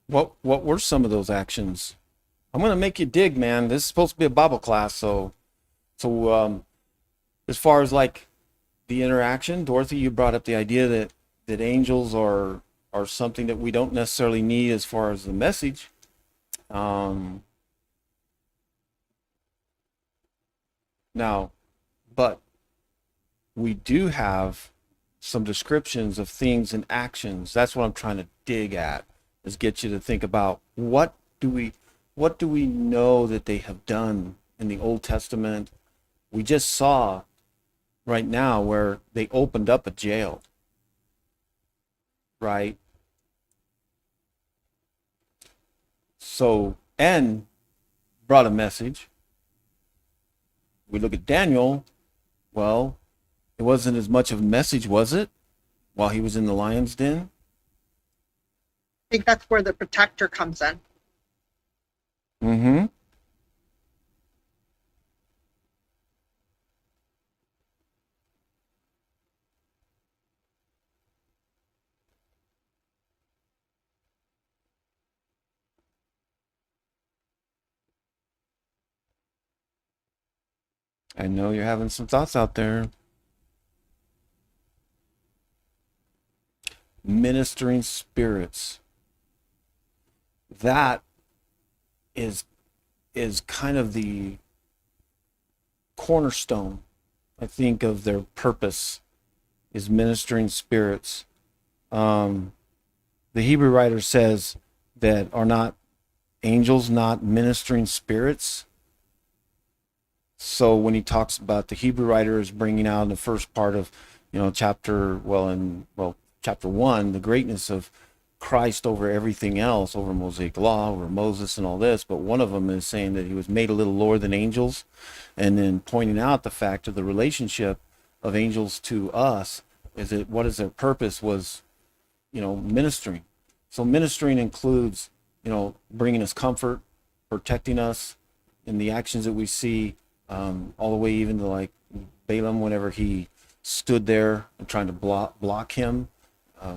what were some of those actions? I'm gonna make you dig, man. This is supposed to be a Bible class, so as far as like the interaction, Dorothy, you brought up the idea that angels are something that we don't necessarily need as far as the message. Um, Now, but we do have some descriptions of things and actions. That's what I'm trying to dig at, is get you to think about what do we know that they have done in the Old Testament. We just saw right now where they opened up a jail, right? So, and brought a message. We look at Daniel, well, it wasn't as much of a message, was it? While he was in the lion's den? I think that's where the protector comes in. Mm-hmm. I know you're having some thoughts out there. Ministering spirits. That is is kind of the cornerstone, I think, of their purpose is ministering spirits. Um, the Hebrew writer says that are not angels not ministering spirits. So when he talks about the Hebrew writer is bringing out in the first part of, chapter 1, the greatness of Christ over everything else, over Mosaic law, over Moses and all this, but one of them is saying that he was made a little lower than angels, and then pointing out the fact of the relationship of angels to us is that what is their purpose was, ministering. So ministering includes, bringing us comfort, protecting us in the actions that we see, all the way even to like Balaam whenever he stood there and trying to block him.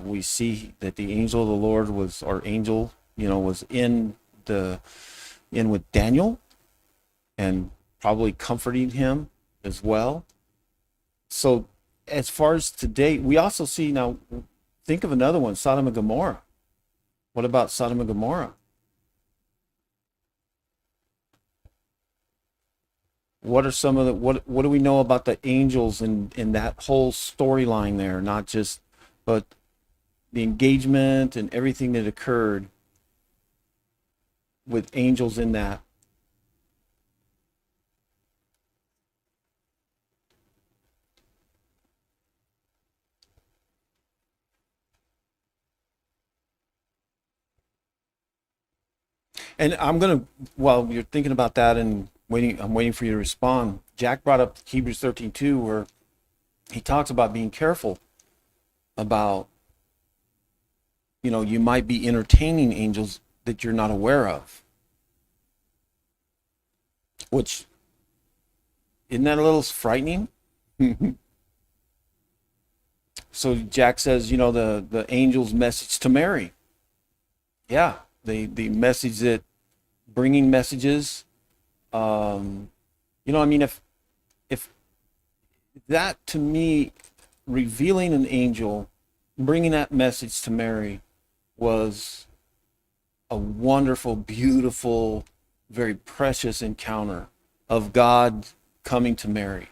We see that the angel of the Lord was, or angel, was in with Daniel and probably comforting him as well. So as far as today, we also see now, think of another one, Sodom and Gomorrah. What about Sodom and Gomorrah? What are some of the what do we know about the angels in that whole storyline there? Not just, but the engagement and everything that occurred with angels in that. And while you're thinking about that and I'm waiting for you to respond. Jack brought up Hebrews 13:2, where he talks about being careful about, you might be entertaining angels that you're not aware of. Which, isn't that a little frightening? So Jack says, the angel's message to Mary. Yeah, the message that bringing messages. If that, to me, revealing an angel, bringing that message to Mary was a wonderful, beautiful, very precious encounter of God coming to Mary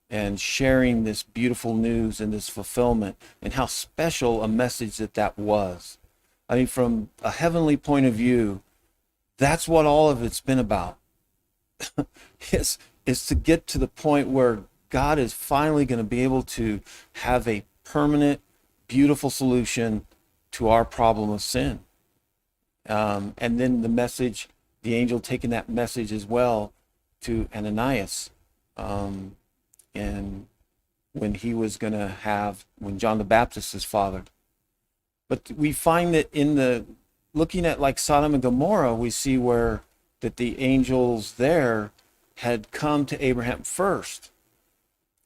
and sharing this beautiful news and this fulfillment, and how special a message that was. I mean, from a heavenly point of view, that's what all of it's been about. is to get to the point where God is finally going to be able to have a permanent, beautiful solution to our problem of sin. And then the angel taking that message as well to Ananias. And when when John the Baptist is fathered. But we find that looking at like Sodom and Gomorrah, we see where that the angels there had come to Abraham first.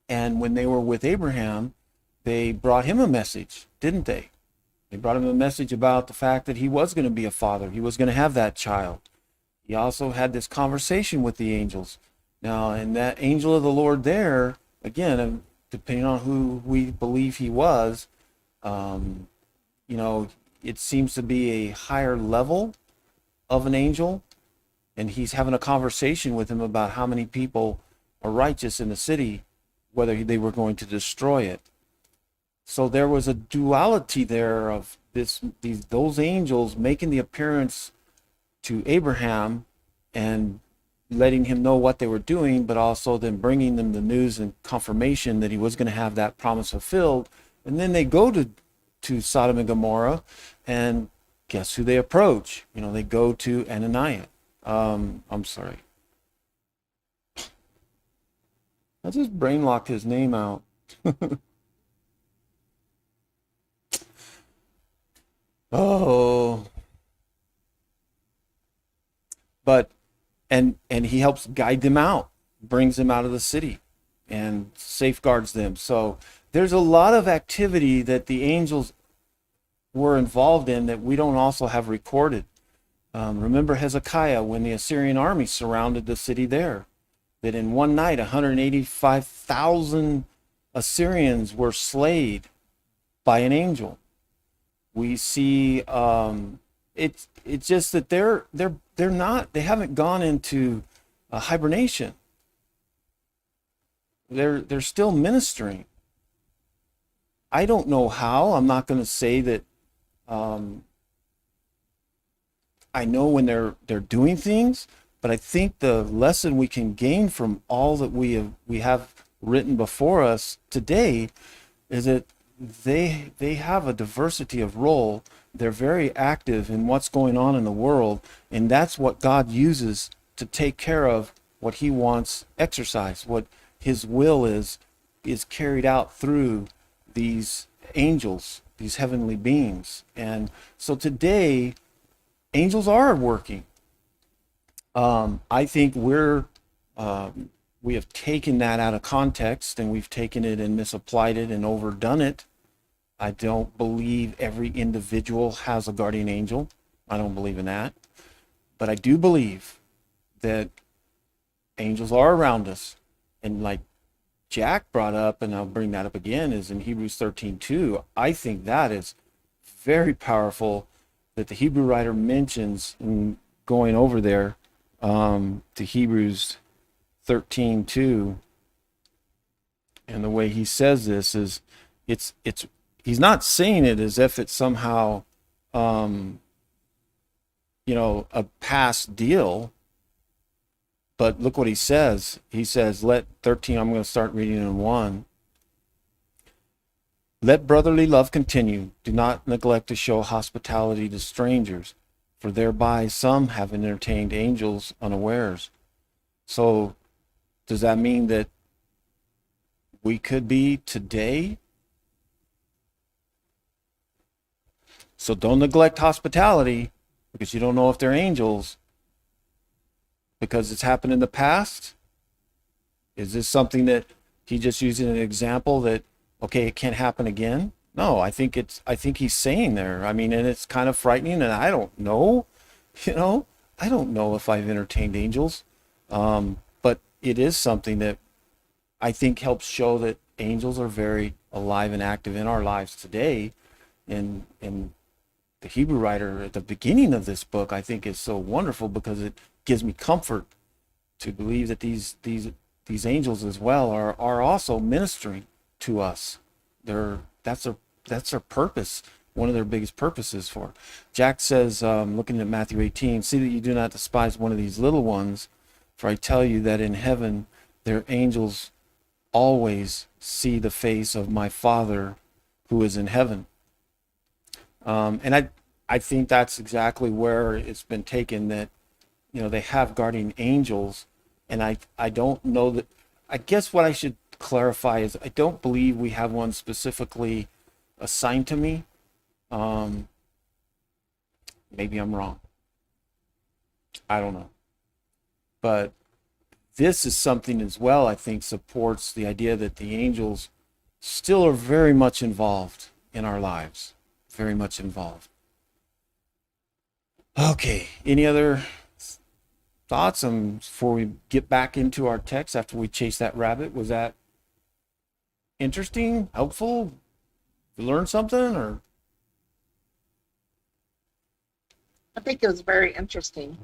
And when they were with Abraham, they brought him a message, didn't they? They brought him a message about the fact that he was going to be a father. He was going to have that child. He also had this conversation with the angels. Now, and that angel of the Lord there, again, depending on who we believe he was, it seems to be a higher level of an angel. And he's having a conversation with him about how many people are righteous in the city, whether they were going to destroy it. So there was a duality there of those angels making the appearance to Abraham and letting him know what they were doing, but also then bringing them the news and confirmation that he was going to have that promise fulfilled. And then they go to Sodom and Gomorrah, and guess who they approach? They go to Ananias. I'm sorry. I just brain locked his name out. Oh. But and he helps guide them out, brings them out of the city and safeguards them. So there's a lot of activity that the angels were involved in that we don't also have recorded. Remember Hezekiah, when the Assyrian army surrounded the city there, that in one night 185,000 Assyrians were slayed by an angel. We see it's just that they haven't gone into hibernation. They're still ministering. I don't know how. I'm not going to say that I know when they're doing things, but I think the lesson we can gain from all that we have written before us today is that they have a diversity of role. They're very active in what's going on in the world, and that's what God uses to take care of what he wants exercised, what his will is carried out through these angels, these heavenly beings. And so today, angels are working. I think we have taken that out of context, and we've taken it and misapplied it and overdone it. I don't believe every individual has a guardian angel. I don't believe in that. But I do believe that angels are around us. And like Jack brought up, and I'll bring that up again, is in Hebrews 13:2. I think that is very powerful that the Hebrew writer mentions in going over there to Hebrews 13:2. And the way he says this is he's not saying it as if it's somehow a past deal. But look what he says. He says, I'm going to start reading in 1. Let brotherly love continue. Do not neglect to show hospitality to strangers, for thereby some have entertained angels unawares. So does that mean that we could be today? So don't neglect hospitality because you don't know if they're angels, because it's happened in the past. Is this something that he just using an example that, okay, it can't happen again? No, I think he's saying there. I mean, and it's kind of frightening, and I don't know, I don't know if I've entertained angels. But it is something that I think helps show that angels are very alive and active in our lives today. And the Hebrew writer at the beginning of this book, I think, is so wonderful because it gives me comfort to believe that these angels as well are also ministering to us. That's their purpose. One of their biggest purposes for. Jack says, looking at Matthew 18, see that you do not despise one of these little ones, for I tell you that in heaven their angels always see the face of my Father who is in heaven. And I think that's exactly where it's been taken, that they have guardian angels. And I don't know that, I guess what I should clarify is I don't believe we have one specifically assigned to me. Maybe I'm wrong. I don't know. But this is something as well, I think, supports the idea that the angels still are very much involved in our lives. Very much involved. Okay, any other thoughts before we get back into our text after we chase that rabbit? Was that interesting, helpful? You learn something, or? I think it was very interesting.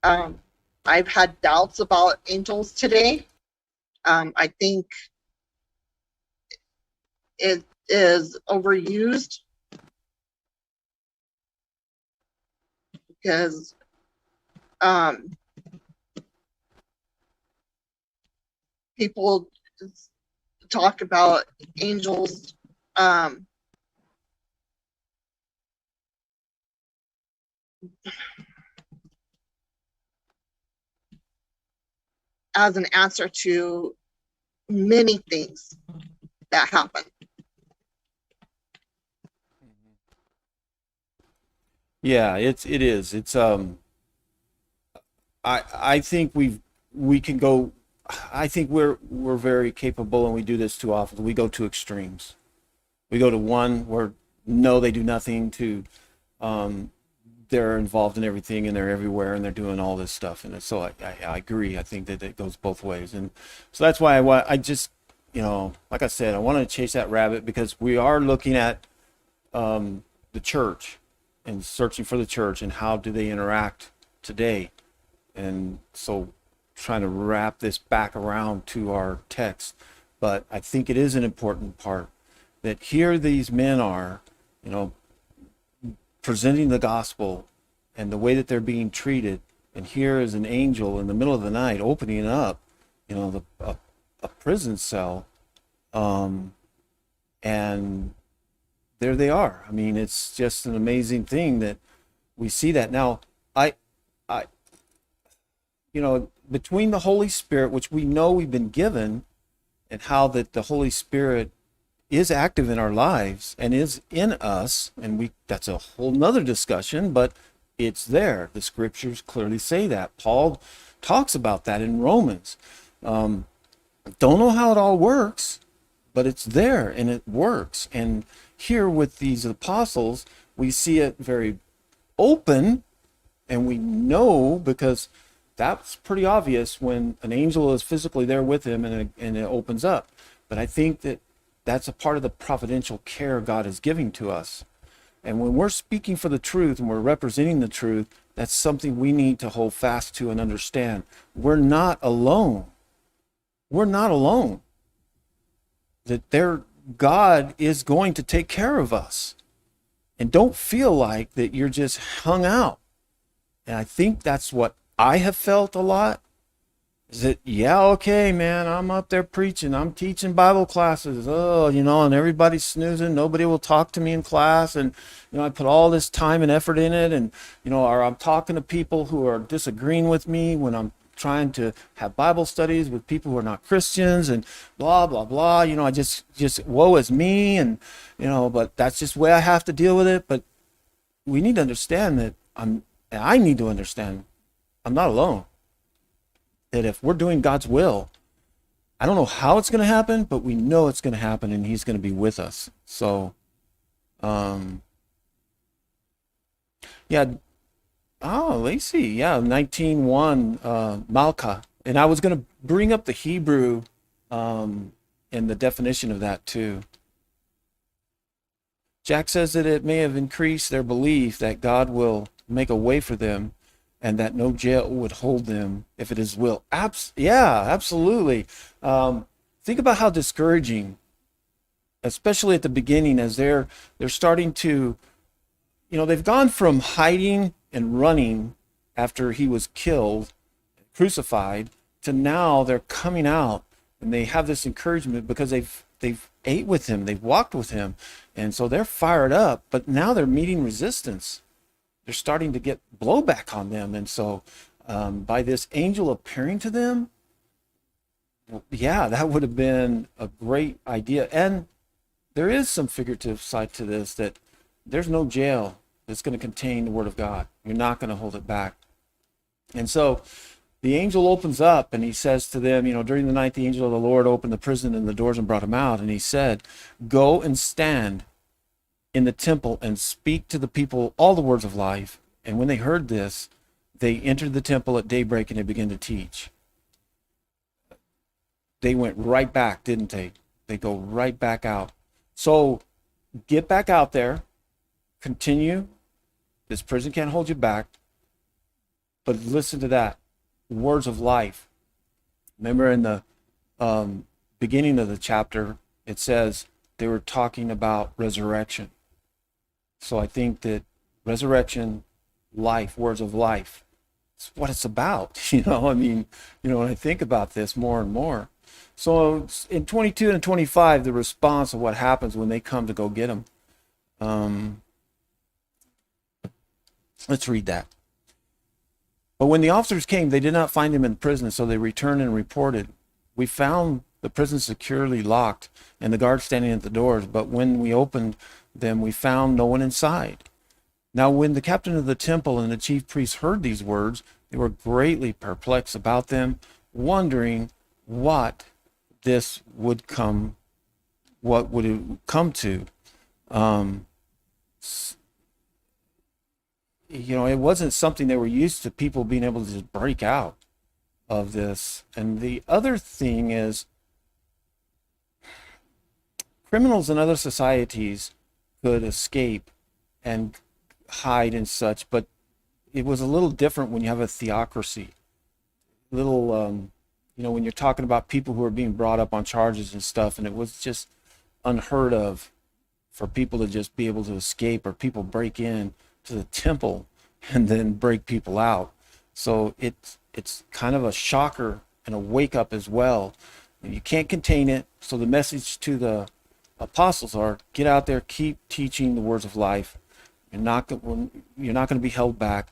I've had doubts about angels today. I think it is overused because people talk about angels as an answer to many things that happen. Yeah, it is. It's I think we can go. I think we're very capable, and we do this too often. We go to extremes. We go to one where no, they do nothing, to they're involved in everything and they're everywhere and they're doing all this stuff. And so I agree. I think that it goes both ways. And so that's why I just, like I said, I want to chase that rabbit because we are looking at the church and searching for the church and how do they interact today. And so trying to wrap this back around to our text. But I think it is an important part that here these men are, presenting the gospel and the way that they're being treated. And here is an angel in the middle of the night opening up, a prison cell. And there they are. I mean, it's just an amazing thing that we see that. Now, between the Holy Spirit, which we know we've been given, and how that the Holy Spirit is active in our lives and is in us, and that's a whole nother discussion, but it's there. The scriptures clearly say that. Paul talks about that in Romans. Don't know how it all works, but it's there and it works. And here with these apostles, we see it very open, and we know because that's pretty obvious when an angel is physically there with him and it opens up. But I think that that's a part of the providential care God is giving to us. And when we're speaking for the truth and we're representing the truth, that's something we need to hold fast to and understand. We're not alone. We're not alone. That God is going to take care of us. And don't feel like that you're just hung out. And I think that's what I have felt a lot, Is it, yeah, okay, man, I'm up there preaching, I'm teaching Bible classes, oh, and everybody's snoozing, nobody will talk to me in class, and, I put all this time and effort in it, and, or I'm talking to people who are disagreeing with me when I'm trying to have Bible studies with people who are not Christians, and blah, blah, blah, I just, woe is me, and, but that's just the way I have to deal with it. But we need to understand that I need to understand I'm not alone. That if we're doing God's will, I don't know how it's going to happen, but we know it's going to happen, and He's going to be with us. So, yeah. Oh, Lacey, yeah, 19:1, Malka. And I was going to bring up the Hebrew and the definition of that too. Jack says that it may have increased their belief that God will make a way for them and that no jail would hold them if it is will. Yeah, absolutely. Think about how discouraging, especially at the beginning, as they're starting to, they've gone from hiding and running after he was killed, crucified, to now they're coming out and they have this encouragement because they've ate with him, they've walked with him, and so they're fired up. But now they're meeting resistance. They're starting to get blowback on them. And so by this angel appearing to them, yeah, that would have been a great idea. And there is some figurative side to this, that there's no jail that's going to contain the word of God. You're not going to hold it back. And so the angel opens up and he says to them, during the night, the angel of the Lord opened the prison and the doors and brought him out. And he said, go and stand in the temple and speak to the people all the words of life. And when they heard this, they entered the temple at daybreak and they began to teach. They went right back, didn't they? They go right back out. So get back out there, continue. This prison can't hold you back. But listen to that. Words of life. Remember in the beginning of the chapter, it says they were talking about resurrection. So I think that resurrection, life, words of life, it's what it's about. When I think about this more and more. So in 22 and 25, the response of what happens when they come to go get him. Let's read that. But when the officers came, they did not find him in prison, so they returned and reported, we found the prison securely locked and the guards standing at the doors, but when we opened them, we found no one inside. Now when the captain of the temple and the chief priests heard these words, they were greatly perplexed about them, wondering what this would come, what would it come to. It wasn't something they were used to, people being able to just break out of this. And the other thing is, criminals in other societies could escape and hide and such, but it was a little different when you have a theocracy. When you're talking about people who are being brought up on charges and stuff, and it was just unheard of for people to just be able to escape, or people break in to the temple and then break people out. So it's kind of a shocker and a wake up as well. You can't contain it. So the message to the apostles are, get out there, keep teaching the words of life. You're not going to be held back.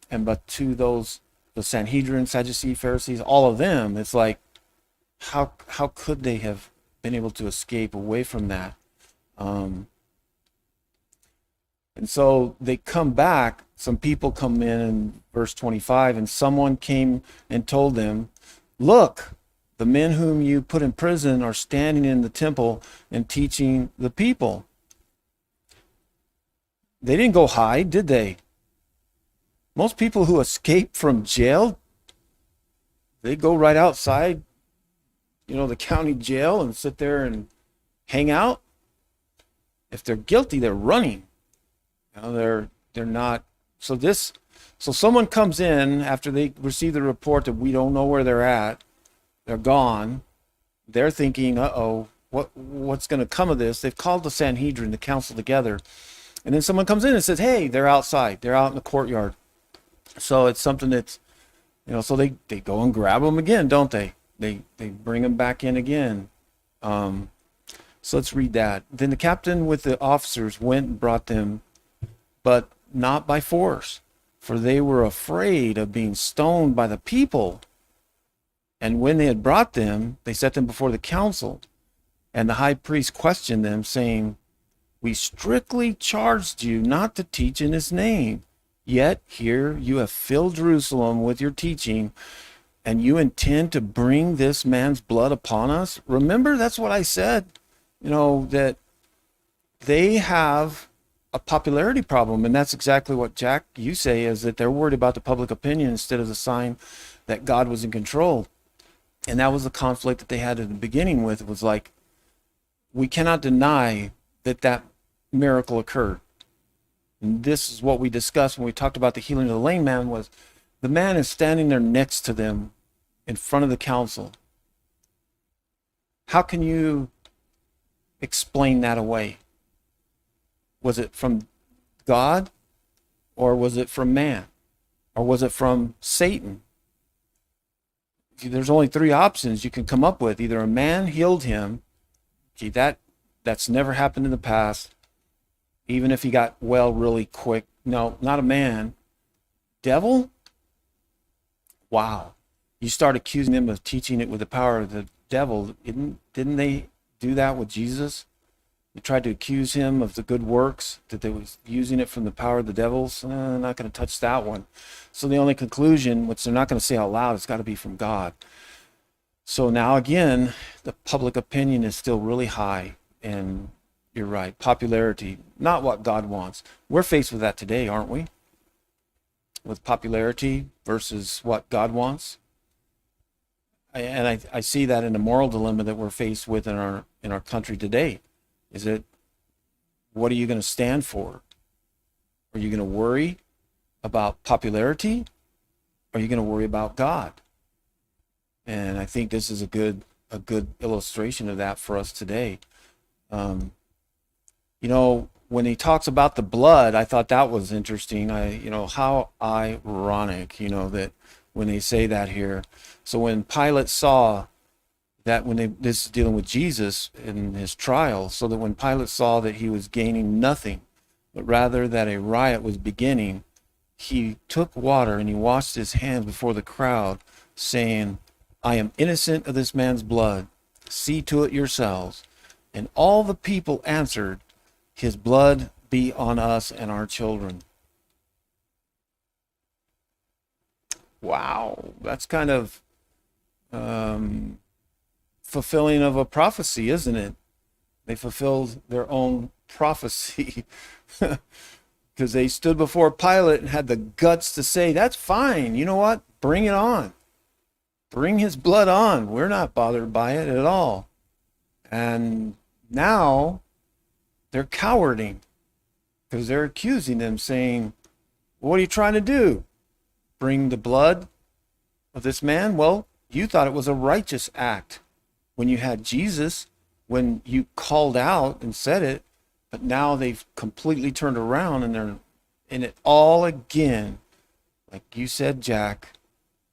But to those, the Sanhedrin, Sadducees, Pharisees, all of them, it's like, how could they have been able to escape away from that? And so they come back. Some people come in verse 25, and someone came and told them, look, the men whom you put in prison are standing in the temple and teaching the people. They didn't go hide, did they? Most people who escape from jail, they go right outside, the county jail, and sit there and hang out. If they're guilty, they're running. They're not. So someone comes in after they receive the report that we don't know where they're at. They're gone. They're thinking, uh-oh, what's going to come of this? They've called the Sanhedrin, the council, together. And then someone comes in and says, hey, they're outside. They're out in the courtyard. So it's something that's So they go and grab him again, don't they? They bring him back in again. So let's read that. Then the captain with the officers went and brought them, but not by force, for they were afraid of being stoned by the people. And when they had brought them, they set them before the council. And the high priest questioned them, saying, "We strictly charged you not to teach in his name. Yet here you have filled Jerusalem with your teaching, and you intend to bring this man's blood upon us." Remember, that's what I said, that they have a popularity problem. And that's exactly what, Jack, you say, is that they're worried about the public opinion instead of the sign that God was in control. And that was the conflict that they had at the beginning with. It was like, we cannot deny that miracle occurred. And this is what we discussed when we talked about the healing of the lame man. Was the man is standing there next to them in front of the council. How can you explain that away? Was it from God, or was it from man, or was it from Satan? There's only three options you can come up with. Either a man healed him. That's never happened in the past, even if he got well really quick. No, not a man. Devil? Wow. You start accusing them of teaching it with the power of the devil. Didn't they do that with Jesus? They tried to accuse him of the good works, that they was using it from the power of the devils. Not going to touch that one. So the only conclusion, which they're not going to say out loud, it's got to be from God. So now again, the public opinion is still really high. And you're right, popularity, not what God wants. We're faced with that today, aren't we? With popularity versus what God wants. And I see that in the moral dilemma that we're faced with in our country today. Is it, what are you going to stand for? Are you going to worry about popularity? Or are you going to worry about God? And I think this is a good illustration of that for us today. When he talks about the blood, I thought that was interesting. How ironic, that when they say that here. So when Pilate saw that, this is dealing with Jesus in his trial, so that when Pilate saw that he was gaining nothing, but rather that a riot was beginning, he took water and he washed his hands before the crowd, saying, "I am innocent of this man's blood. See to it yourselves." And all the people answered, "His blood be on us and our children." Wow, that's kind of fulfilling of a prophecy, isn't it? They fulfilled their own prophecy because they stood before Pilate and had the guts to say, "That's fine. You know what? Bring it on. Bring his blood on. We're not bothered by it at all." And now they're cowarding because they're accusing them, saying, "What are you trying to do? Bring the blood of this man? Well, you thought it was a righteous act when you had Jesus, when you called out and said it, but now they've completely turned around and they're in it all again." Like you said, Jack,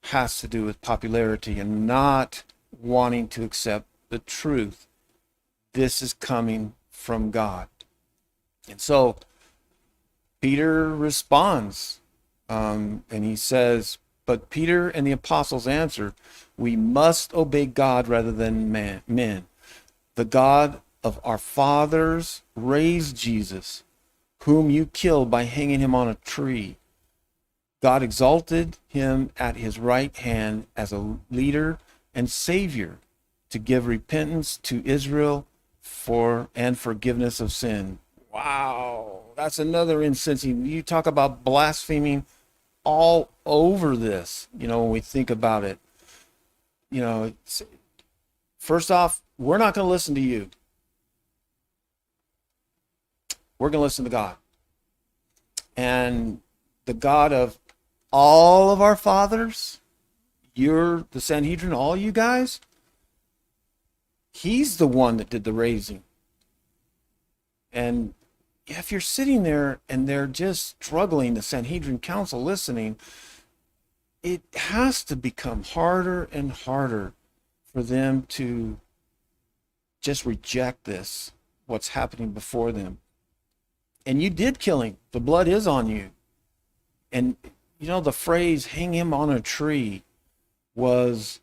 has to do with popularity and not wanting to accept the truth. This is coming from God. And so Peter responds, and he says, "But Peter and the apostles answered, 'We must obey God rather than men. The God of our fathers raised Jesus, whom you killed by hanging him on a tree. God exalted him at his right hand as a leader and savior to give repentance to Israel and forgiveness of sin." Wow, that's another instance. You talk about blaspheming all over this, when we think about it. First off, we're not going to listen to you. We're going to listen to God. And the God of all of our fathers, you're the Sanhedrin, all you guys, he's the one that did the raising. And if you're sitting there and they're just struggling, the Sanhedrin council listening, it has to become harder and harder for them to just reject this, what's happening before them. And you did kill him. The blood is on you. And you know, the phrase hang him on a tree was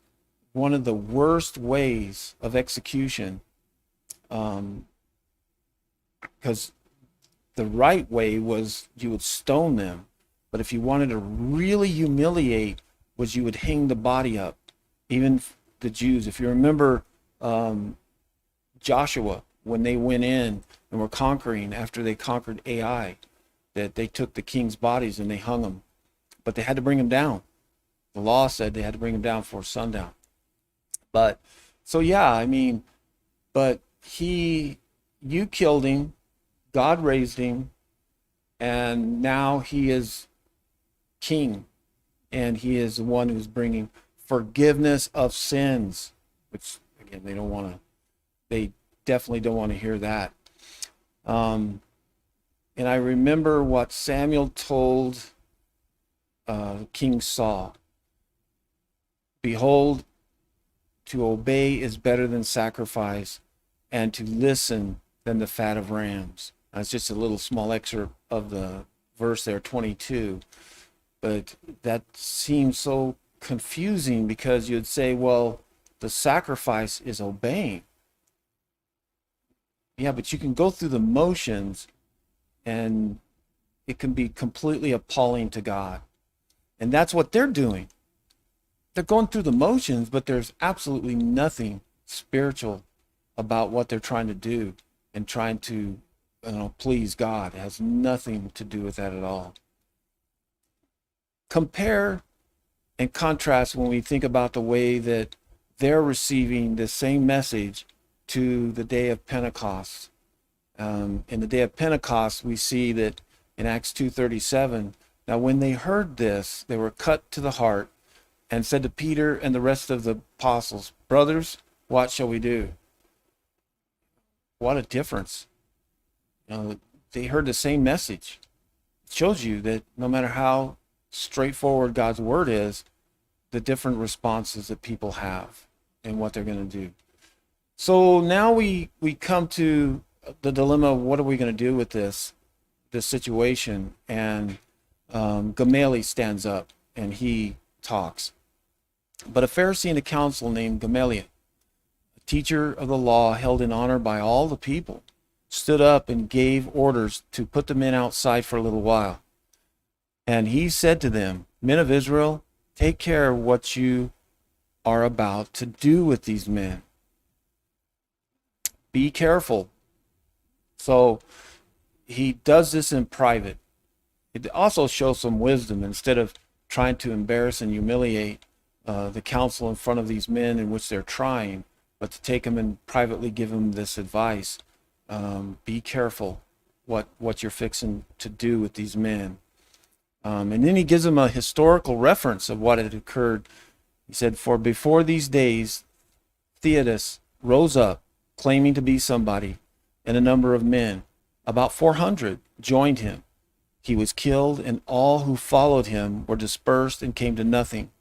one of the worst ways of execution, because the right way was you would stone them. But if you wanted to really humiliate, was you would hang the body up. Even the Jews, if you remember Joshua, when they went in and were conquering, after they conquered Ai, that they took the king's bodies and they hung them. But they had to bring them down. The law said they had to bring them down before sundown. But, so yeah, I mean, but you killed him, God raised him, and now he is king, and he is the one who's bringing forgiveness of sins, which again, they definitely don't want to hear that. And I remember what Samuel told King Saul. Behold, to obey is better than sacrifice, and to listen than the fat of rams. That's just a little small excerpt of the verse there, 22. But that seems so confusing, because you'd say, well, the sacrifice is obeying. Yeah, but you can go through the motions and it can be completely appalling to God. And that's what they're doing. They're going through the motions, but there's absolutely nothing spiritual about what they're trying to do and trying to please God. It has nothing to do with that at all. Compare and contrast when we think about the way that they're receiving the same message to the day of Pentecost. In the day of Pentecost, we see that in Acts 2:37, now when they heard this, they were cut to the heart and said to Peter and the rest of the apostles, brothers, what shall we do? What a difference. They heard the same message. It shows you that no matter how straightforward God's word is, the different responses that people have and what they're going to do. So now we come to the dilemma of what are we going to do with this situation? And Gamaliel stands up and he talks. But a Pharisee in the council named Gamaliel, a teacher of the law held in honor by all the people, stood up and gave orders to put the men outside for a little while. And he said to them, men of Israel, take care of what you are about to do with these men. Be careful. So he does this in private. It also shows some wisdom. Instead of trying to embarrass and humiliate the council in front of these men in which they're trying, but to take them and privately give them this advice. Be careful what you're fixing to do with these men. And then he gives them a historical reference of what had occurred. He said, for before these days, Theudas rose up, claiming to be somebody, and a number of men, about 400, joined him. He was killed, and all who followed him were dispersed and came to nothing.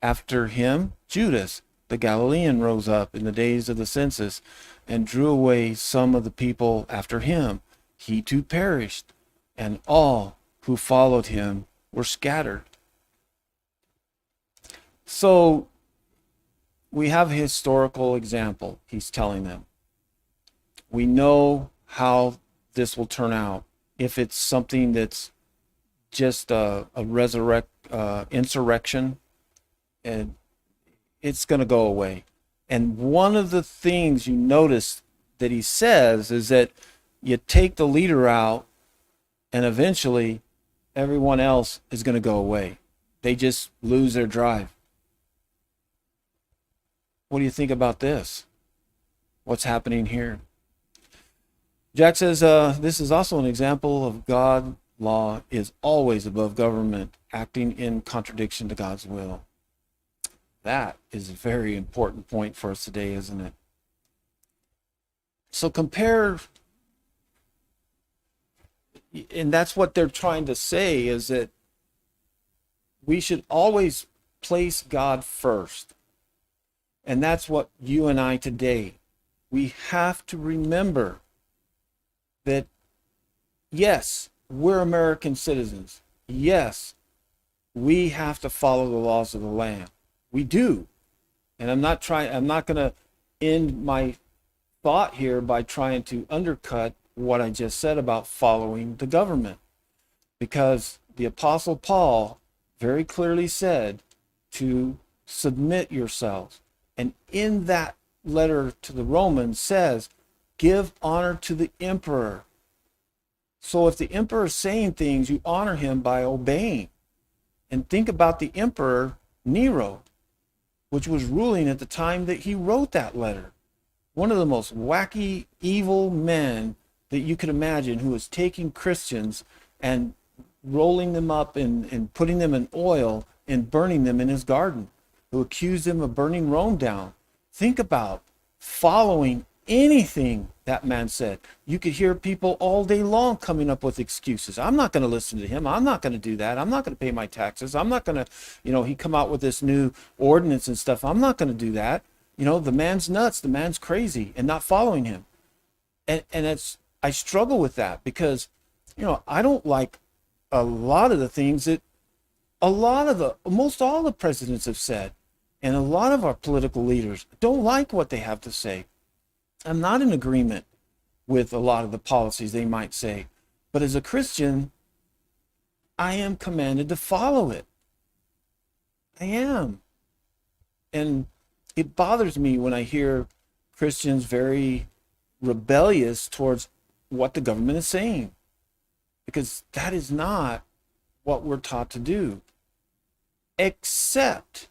After him, Judas, the Galilean, rose up in the days of the census and drew away some of the people after him. He too perished, and all who followed him were scattered. So we have a historical example he's telling them. We know how this will turn out. If it's something that's just a insurrection, and it's going to go away. And one of the things you notice that he says is that you take the leader out and eventually everyone else is going to go away. They just lose their drive. What do you think about this? What's happening here? Jack says, this is also an example of God. Law is always above government, acting in contradiction to God's will. That is a very important point for us today, isn't it? So compare, and that's what they're trying to say, is that we should always place God first. And that's what you and I today, we have to remember that, yes, we're American citizens. Yes, we have to follow the laws of the land. We do. And I'm not going to end my thought here by trying to undercut what I just said about following the government. Because the Apostle Paul very clearly said to submit yourselves. And in that letter to the Romans says, give honor to the emperor. So if the emperor is saying things, you honor him by obeying. And think about the emperor Nero, which was ruling at the time that he wrote that letter. One of the most wacky, evil men that you could imagine, who was taking Christians and rolling them up and putting them in oil and burning them in his garden, who accused him of burning Rome down. Think about following anything that man said. You could hear people all day long coming up with excuses. I'm not going to listen to him. I'm not going to do that. I'm not going to pay my taxes. I'm not going to, he come out with this new ordinance and stuff. I'm not going to do that. The man's nuts. The man's crazy, and not following him. And I struggle with that because, I don't like a lot of the things that most all the presidents have said. And a lot of our political leaders don't like what they have to say. I'm not in agreement with a lot of the policies they might say. But as a Christian, I am commanded to follow it. I am. And it bothers me when I hear Christians very rebellious towards what the government is saying. Because that is not what we're taught to do. Except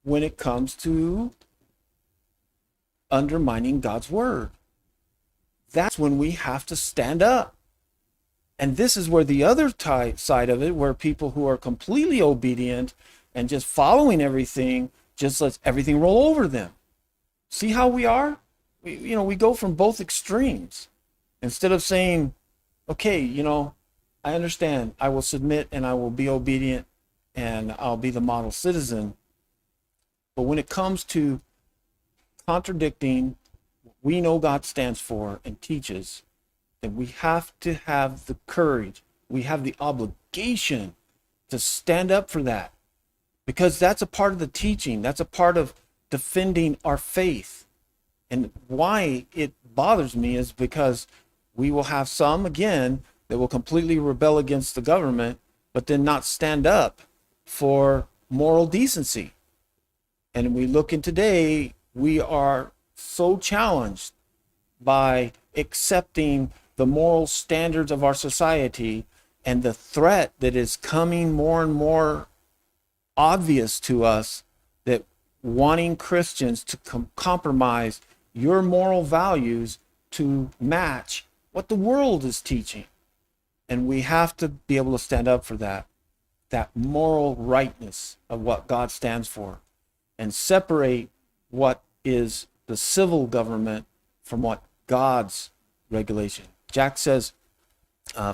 when it comes to undermining God's word. That's when we have to stand up. And this is where the other side of it, where people who are completely obedient and just following everything, just lets everything roll over them. See how we are? We go from both extremes. Instead of saying, okay, I understand, I will submit and I will be obedient and I'll be the model citizen. But when it comes to contradicting what we know God stands for and teaches, then we have to have the courage. We have the obligation to stand up for that, because that's a part of the teaching. That's a part of defending our faith. And why it bothers me is because we will have some, again, that will completely rebel against the government, but then not stand up for moral decency. And we look in today, we are so challenged by accepting the moral standards of our society and the threat that is coming more and more obvious to us, that wanting Christians to compromise your moral values to match what the world is teaching. And we have to be able to stand up for that moral rightness of what God stands for, and separate what is the civil government from what God's regulation. Jack says,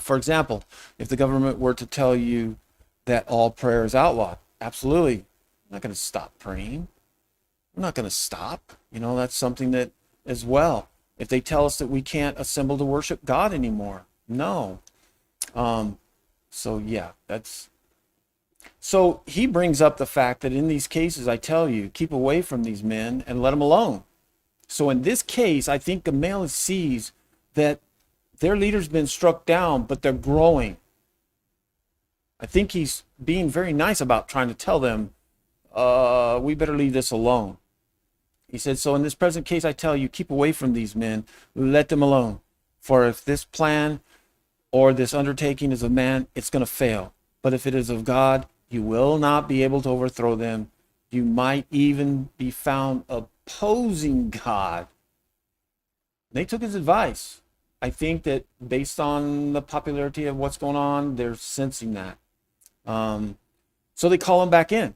for example, if the government were to tell you that all prayer is outlawed, absolutely, I'm not going to stop praying. I'm not going to stop. That's something that as well. If they tell us that we can't assemble to worship God anymore, no. So he brings up the fact that in these cases, I tell you, keep away from these men and let them alone. So in this case, I think Gamaliel sees that their leader's been struck down, but they're growing. I think he's being very nice about trying to tell them, we better leave this alone. He said, so in this present case, I tell you, keep away from these men, let them alone. For if this plan or this undertaking is of man, it's going to fail. But if it is of God, you will not be able to overthrow them. You might even be found opposing God. They took his advice. I think that based on the popularity of what's going on, they're sensing that. So they call him back in.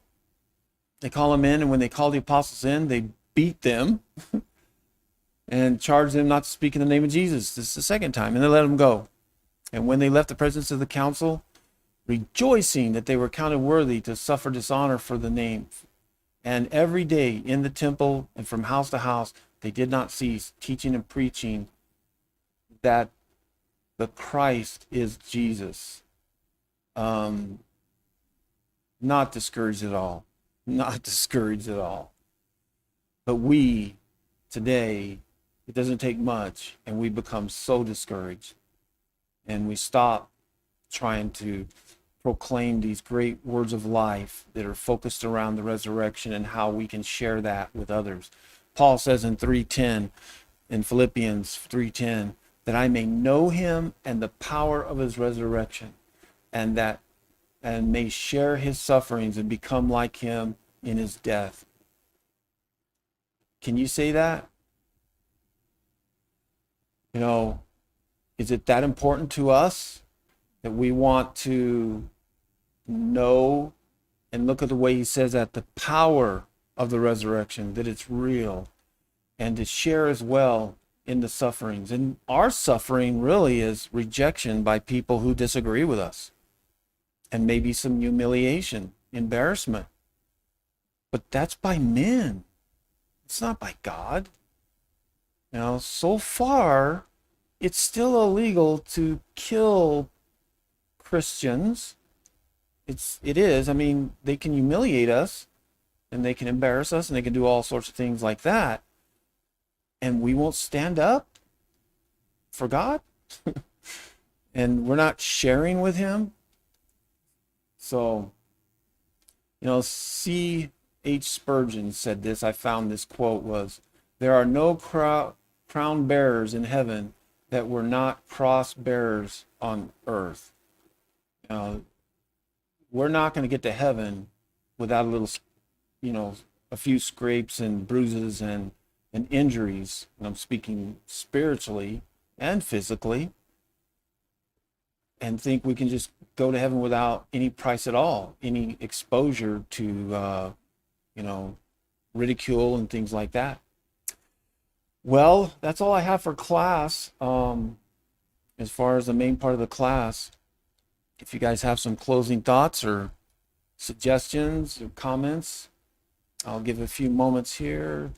They call him in, and when they call the apostles in, they beat them and charge them not to speak in the name of Jesus. This is the second time, and they let them go. And when they left the presence of the council, rejoicing that they were counted worthy to suffer dishonor for the name. And every day in the temple and from house to house, they did not cease teaching and preaching that the Christ is Jesus. Not discouraged at all. Not discouraged at all. But we, today, it doesn't take much, and we become so discouraged. And we stop trying to proclaim these great words of life that are focused around the resurrection and how we can share that with others. Paul says in 3:10, in Philippians 3:10, that I may know him and the power of his resurrection, and may share his sufferings and become like him in his death. Can you say that? You know, is it that important to us that we want to know and look at the way he says that the power of the resurrection, that it's real, and to share as well in the sufferings? And our suffering really is rejection by people who disagree with us, and maybe some humiliation, embarrassment. But that's by men. It's not by God. You know, so far, it's still illegal to kill Christians. It is. I mean, they can humiliate us, and they can embarrass us, and they can do all sorts of things like that. And we won't stand up for God. And we're not sharing with him. So, you know, C.H. Spurgeon said this. I found this quote was, there are no crown bearers in heaven that were not cross bearers on earth. We're not going to get to heaven without a little, you know, a few scrapes and bruises and injuries. And I'm speaking spiritually and physically, and think we can just go to heaven without any price at all, any exposure to, you know, ridicule and things like that. Well, that's all I have for class. As far as the main part of the class, if you guys have some closing thoughts or suggestions or comments, I'll give a few moments here.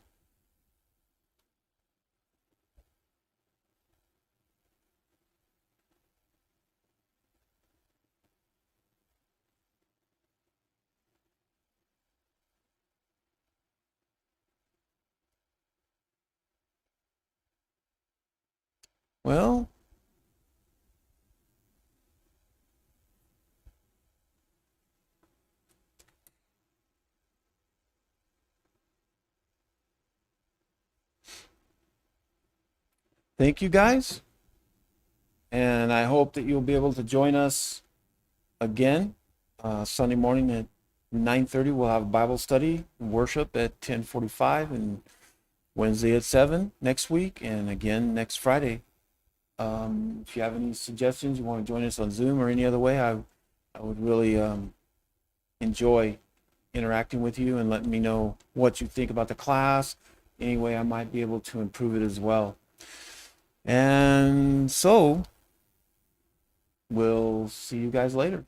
Well, thank you guys. And I hope that you'll be able to join us again Sunday morning at 9:30. We'll have Bible study and worship at 10:45, and Wednesday at 7 next week, and again next Friday. If you have any suggestions, you want to join us on Zoom or any other way, I would really enjoy interacting with you and letting me know what you think about the class, any way I might be able to improve it as well. And so we'll see you guys later.